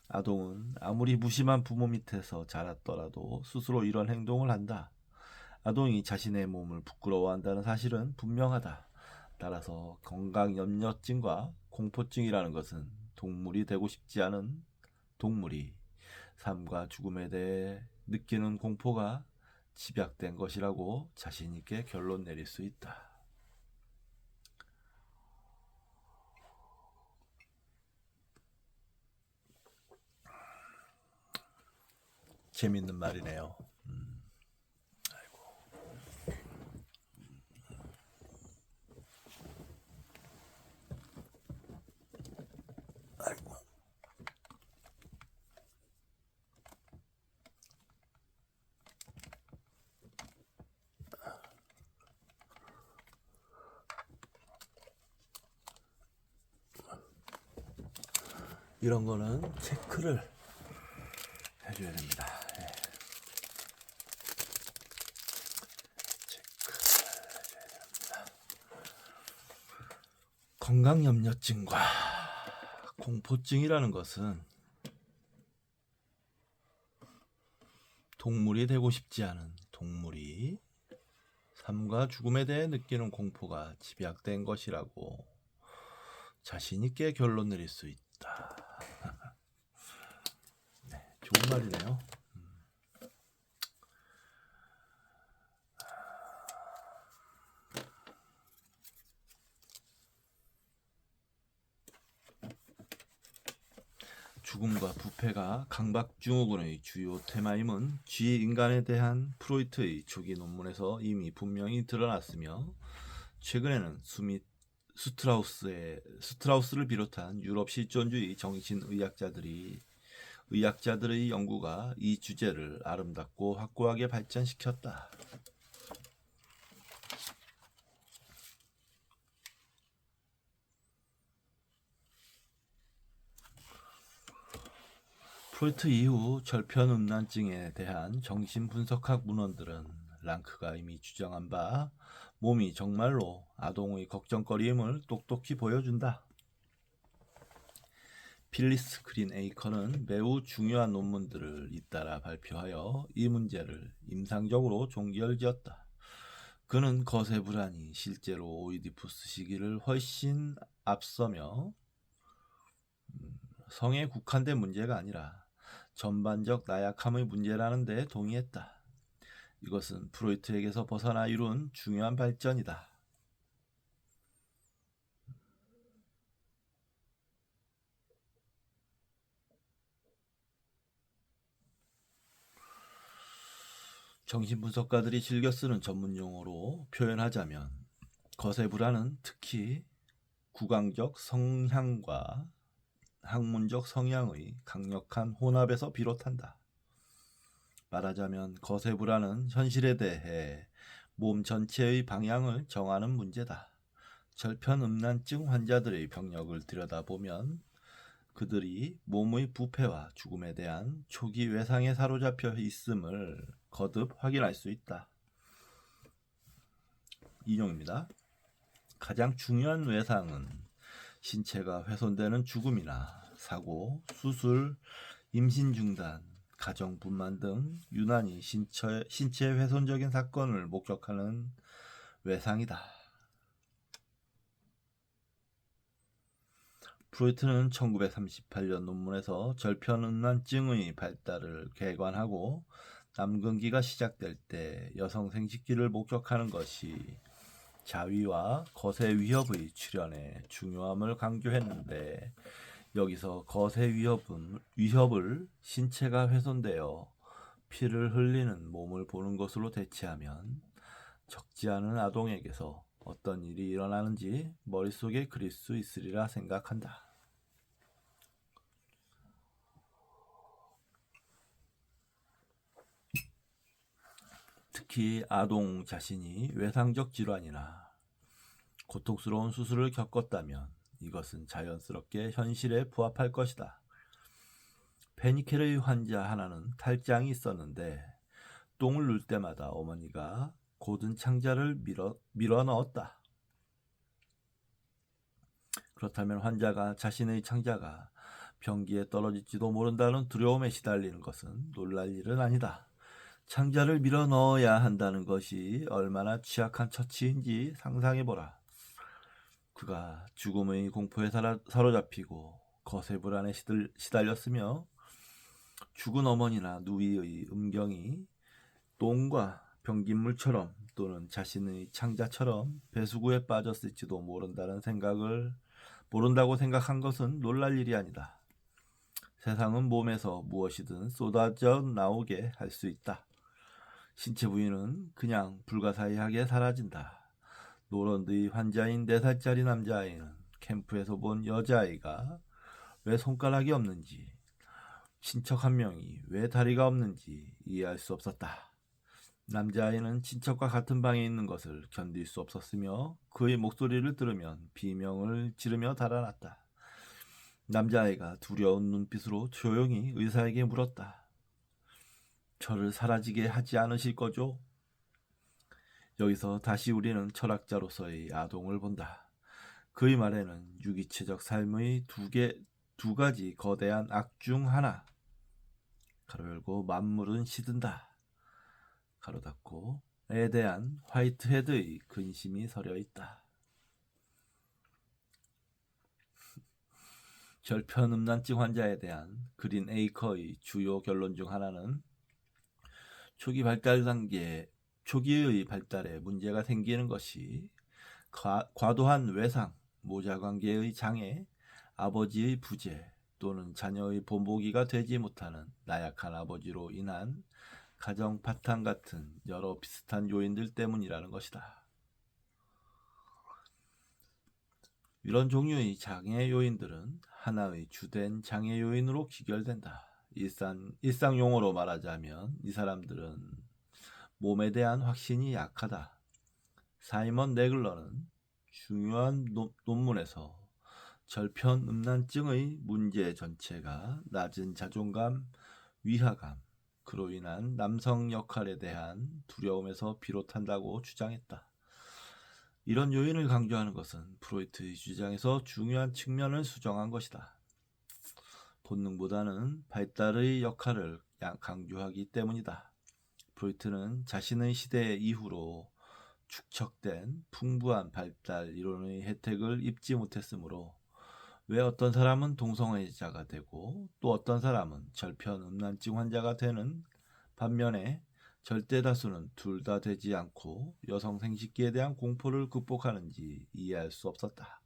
아동은 아무리 무심한 부모 밑에서 자랐더라도 스스로 이런 행동을 한다. 아동이 자신의 몸을 부끄러워한다는 사실은 분명하다. 따라서 건강염려증과 공포증이라는 것은 동물이 되고 싶지 않은 동물이 삶과 죽음에 대해 느끼는 공포가 집약된 것이라고 자신 있게 결론 내릴 수 있다. 재밌는 말이네요. 아이고. 아이고. 이런 거는 체크를 해줘야 됩니다. 네. 체크를 해줘야 됩니다. 건강염려증과 공포증이라는 것은 동물이 되고 싶지 않은 동물이 삶과 죽음에 대해 느끼는 공포가 집약된 것이라고 자신 있게 결론 내릴 수 있다. 네, 좋은 말이네요. 죽음과 부패가 강박증후군의 주요 테마임은 쥐인간에 대한 프로이트의 초기 논문에서 이미 분명히 드러났으며 최근에는 스트라우스를 비롯한 유럽 실존주의 정신의학자들의 연구가 이 주제를 아름답고 확고하게 발전시켰다. 프로이트 이후 절편음란증에 대한 정신분석학 문헌들은 랑크가 이미 주장한 바 몸이 정말로 아동의 걱정거리임을 똑똑히 보여준다. 필리스 그린 에이커는 매우 중요한 논문들을 잇따라 발표하여 이 문제를 임상적으로 종결지었다. 그는 거세 불안이 실제로 오이디푸스 시기를 훨씬 앞서며 성에 국한된 문제가 아니라 전반적 나약함의 문제라는 데 동의했다. 이것은 프로이트에게서 벗어나 이룬 중요한 발전이다. 정신분석가들이 즐겨 쓰는 전문용어로 표현하자면 거세 불안은 특히 구강적 성향과 학문적 성향의 강력한 혼합에서 비롯한다. 말하자면 거세 불안은 현실에 대해 몸 전체의 방향을 정하는 문제다. 절편음란증 환자들의 병력을 들여다보면 그들이 몸의 부패와 죽음에 대한 초기 외상에 사로잡혀 있음을 거듭 확인할 수 있다. 인용입니다. 가장 중요한 외상은 신체가 훼손되는 죽음이나 사고, 수술, 임신 중단, 가정 분만 등 유난히 신체 훼손적인 사건을 목격하는 외상이다. 프로이트는 1938년 논문에서 절편음란증의 발달을 개관하고 남근기가 시작될 때 여성 생식기를 목격하는 것이 자위와 거세 위협의 출현에 중요함을 강조했는데 여기서 거세 위협을 신체가 훼손되어 피를 흘리는 몸을 보는 것으로 대체하면 적지 않은 아동에게서 어떤 일이 일어나는지 머릿속에 그릴 수 있으리라 생각한다. 특히 아동 자신이 외상적 질환이나 고통스러운 수술을 겪었다면 이것은 자연스럽게 현실에 부합할 것이다. 페니켈의 환자 하나는 탈장이 있었는데 똥을 눌 때마다 어머니가 고든 창자를 밀어 넣었다. 그렇다면 환자가 자신의 창자가 변기에 떨어질지도 모른다는 두려움에 시달리는 것은 놀랄 일은 아니다. 창자를 밀어 넣어야 한다는 것이 얼마나 취약한 처치인지 상상해보라. 그가 죽음의 공포에 사로잡히고 거세 불안에 시달렸으며 죽은 어머니나 누이의 음경이 똥과 변기물처럼 또는 자신의 창자처럼 배수구에 빠졌을지도 모른다고 생각한 것은 놀랄 일이 아니다. 세상은 몸에서 무엇이든 쏟아져 나오게 할 수 있다. 신체 부위는 그냥 불가사의하게 사라진다. 노런드의 환자인 4살짜리 남자아이는 캠프에서 본 여자아이가 왜 손가락이 없는지, 친척 한 명이 왜 다리가 없는지 이해할 수 없었다. 남자아이는 친척과 같은 방에 있는 것을 견딜 수 없었으며 그의 목소리를 들으면 비명을 지르며 달아났다. 남자아이가 두려운 눈빛으로 조용히 의사에게 물었다. 저를 사라지게 하지 않으실 거죠? 여기서 다시 우리는 철학자로서의 아동을 본다. 그의 말에는 유기체적 삶의 두 가지 거대한 악 중 하나, 가로 열고 만물은 시든다, 가로 닫고 에 대한 화이트헤드의 근심이 서려 있다. 절편음란증 환자에 대한 그린 에이커의 주요 결론 중 하나는 초기의 발달에 문제가 생기는 것이 과도한 외상, 모자관계의 장애, 아버지의 부재 또는 자녀의 본보기가 되지 못하는 나약한 아버지로 인한 가정 파탄 같은 여러 비슷한 요인들 때문이라는 것이다. 이런 종류의 장애 요인들은 하나의 주된 장애 요인으로 귀결된다. 일상 용어로 말하자면 이 사람들은 몸에 대한 확신이 약하다. 사이먼 네글러는 중요한 논문에서 절편음란증의 문제 전체가 낮은 자존감, 위화감, 그로 인한 남성 역할에 대한 두려움에서 비롯한다고 주장했다. 이런 요인을 강조하는 것은 프로이트의 주장에서 중요한 측면을 수정한 것이다. 본능보다는 발달의 역할을 강조하기 때문이다. 프로이트는 자신의 시대 이후로 축적된 풍부한 발달 이론의 혜택을 입지 못했으므로 왜 어떤 사람은 동성애자가 되고 또 어떤 사람은 절편음란증 환자가 되는 반면에 절대 다수는 둘 다 되지 않고 여성 생식기에 대한 공포를 극복하는지 이해할 수 없었다.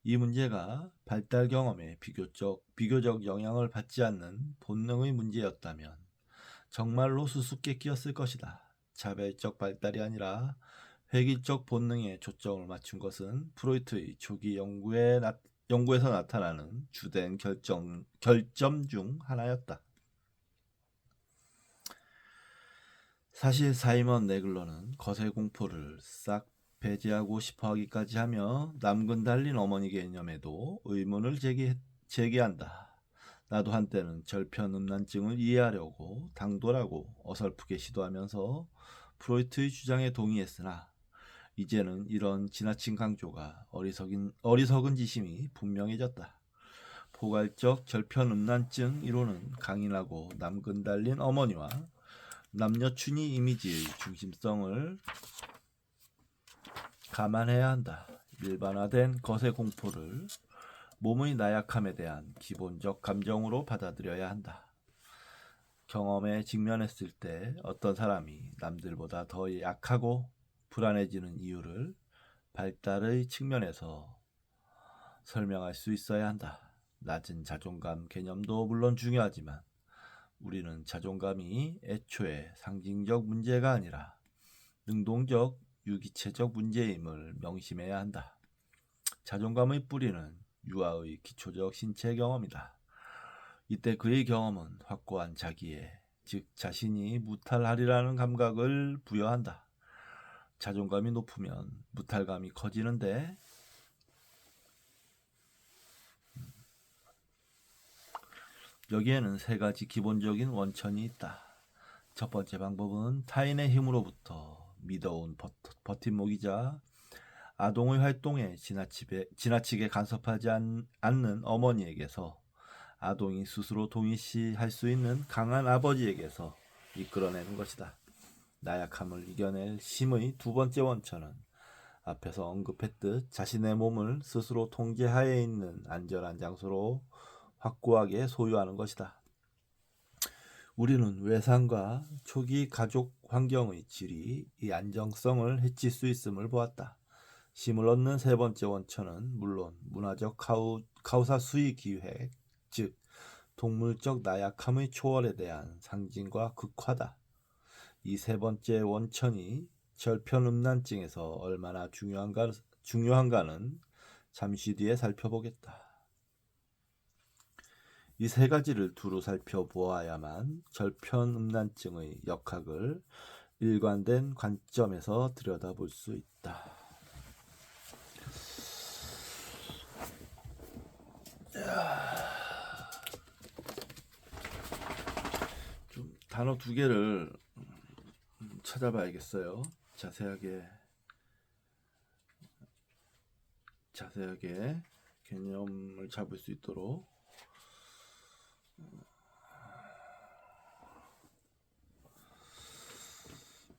이 문제가 발달 경험에 비교적 영향을 받지 않는 본능의 문제였다면 정말로 수수께끼였을 것이다. 자발적 발달이 아니라 획일적 본능에 초점을 맞춘 것은 프로이트의 초기 연구에서 나타나는 주된 결점 중 하나였다. 사실 사이먼 네글러는 거세 공포를 싹 배제하고 싶어하기까지 하며 남근 달린 어머니 개념에도 의문을 제기한다. 나도 한때는 절편음란증을 이해하려고 당돌하고 어설프게 시도하면서 프로이트의 주장에 동의했으나 이제는 이런 지나친 강조가 어리석은 지심이 분명해졌다. 포괄적 절편음란증 이론은 강인하고 남근 달린 어머니와 남녀춘이 이미지의 중심성을 감안해야 한다. 일반화된 거세 공포를 몸의 나약함에 대한 기본적 감정으로 받아들여야 한다. 경험에 직면했을 때 어떤 사람이 남들보다 더 약하고 불안해지는 이유를 발달의 측면에서 설명할 수 있어야 한다. 낮은 자존감 개념도 물론 중요하지만 우리는 자존감이 애초에 상징적 문제가 아니라 능동적 유기체적 문제임을 명심해야 한다. 자존감의 뿌리는 유아의 기초적 신체 경험이다. 이때 그의 경험은 확고한 자기애, 즉 자신이 무탈하리라는 감각을 부여한다. 자존감이 높으면 무탈감이 커지는데 여기에는 세 가지 기본적인 원천이 있다. 첫 번째 방법은 타인의 힘으로부터 미더운 버팀목이자 아동의 활동에 지나치게 간섭하지 않는 어머니에게서 아동이 스스로 동의시할 수 있는 강한 아버지에게서 이끌어내는 것이다. 나약함을 이겨낼 힘의 두 번째 원천은 앞에서 언급했듯 자신의 몸을 스스로 통제하에 있는 안전한 장소로 확고하게 소유하는 것이다. 우리는 외상과 초기 가족 환경의 질이 이 안정성을 해칠 수 있음을 보았다. 힘을 얻는 세 번째 원천은 물론 문화적 카우사 수의 기획, 즉 동물적 나약함의 초월에 대한 상징과 극화다. 이 세 번째 원천이 절편음란증에서 얼마나 중요한가는 잠시 뒤에 살펴보겠다. 이 세 가지를 두루 살펴보아야만 절편음란증의 역학을 일관된 관점에서 들여다볼 수 있다. 좀 단어 두 개를 찾아봐야겠어요. 자세하게 개념을 잡을 수 있도록.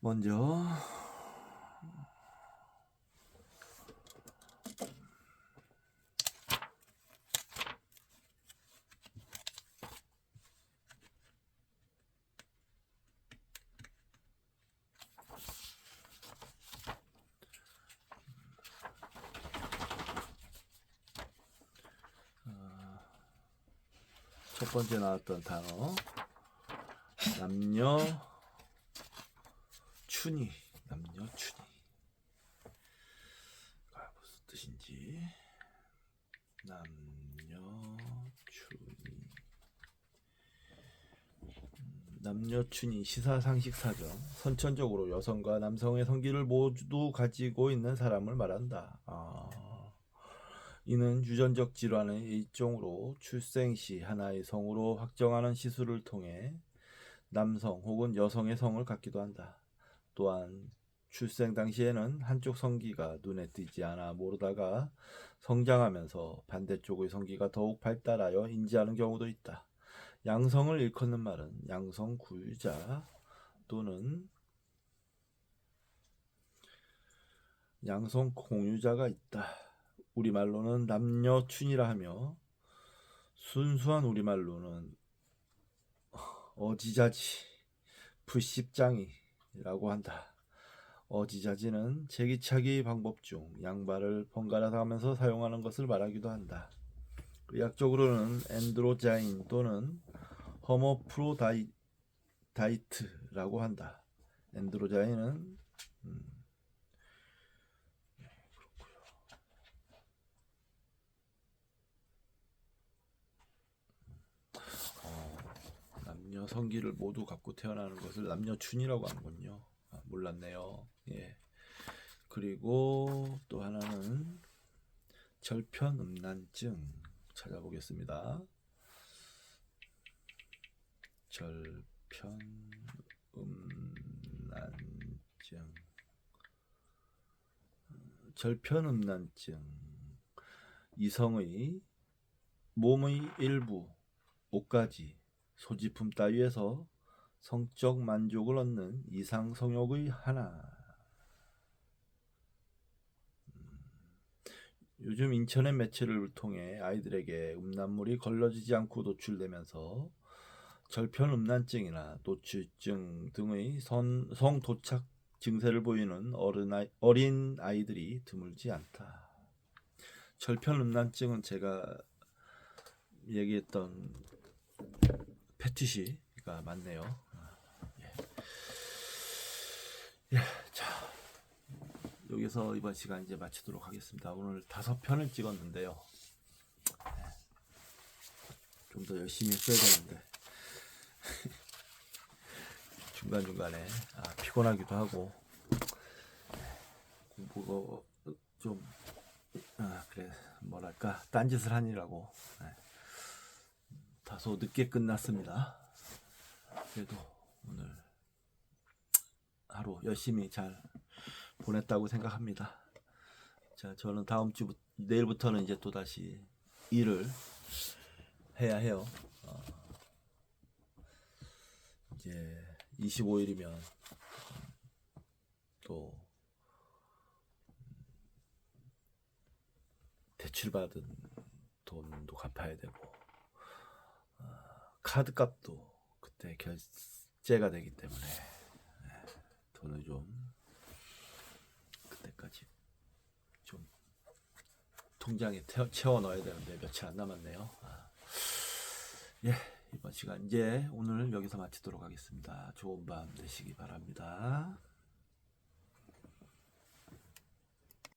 먼저 첫 번째 나왔던 단어 남녀춘이 무슨 뜻인지. 남녀춘이 남녀춘이 시사상식사전 선천적으로 여성과 남성의 성기를 모두 가지고 있는 사람을 말한다. 이는 유전적 질환의 일종으로 출생 시 하나의 성으로 확정하는 시술을 통해 남성 혹은 여성의 성을 갖기도 한다. 또한 출생 당시에는 한쪽 성기가 눈에 띄지 않아 모르다가 성장하면서 반대쪽의 성기가 더욱 발달하여 인지하는 경우도 있다. 양성을 일컫는 말은 양성 구유자 또는 양성 공유자가 있다. 우리말로는 남녀춘이라 하며 순수한 우리말로는 어지자지, 불십장이라고 한다. 어지자지는 제기차기 방법 중 양발을 번갈아 가면서 사용하는 것을 말하기도 한다. 의학적으로는 엔드로자인 또는 허머프로다이트라고 한다. 엔드로자인은 남녀 성기를 모두 갖고 태어나는 것을 남녀춘이라고 하는군요. 몰랐네요. 예. 그리고 또 하나는 절편음란증 찾아보겠습니다. 절편음란증 이성의 몸의 일부, 옷가지, 소지품 따위에서 성적 만족을 얻는 이상 성욕의 하나. 요즘 인터넷 매체를 통해 아이들에게 음란물이 걸러지지 않고 노출되면서 절편음란증이나 노출증 등의 성도착 증세를 보이는 어린 아이들이 드물지 않다. 절편음란증은 제가 얘기했던 패티시가 맞네요. 예, 자 여기서 이번 시간 이제 마치도록 하겠습니다. 오늘 5편을 찍었는데요. 좀 더 열심히 했어야 되는데 중간중간에 피곤하기도 하고 공부가 좀 그래 뭐랄까 딴짓을 하느라고 다소 늦게 끝났습니다. 그래도 오늘 하루 열심히 잘 보냈다고 생각합니다. 자, 저는 다음 주 내일부터는 이제 또 다시 일을 해야 해요. 이제 25일이면 또 대출받은 돈도 갚아야 되고 카드 값도 그때 결제가 되기 때문에 돈을 좀 그때까지 좀 통장에 채워 넣어야 되는데 며칠 안 남았네요. 예, 이번 시간 이제 오늘 여기서 마치도록 하겠습니다. 좋은 밤 되시기 바랍니다.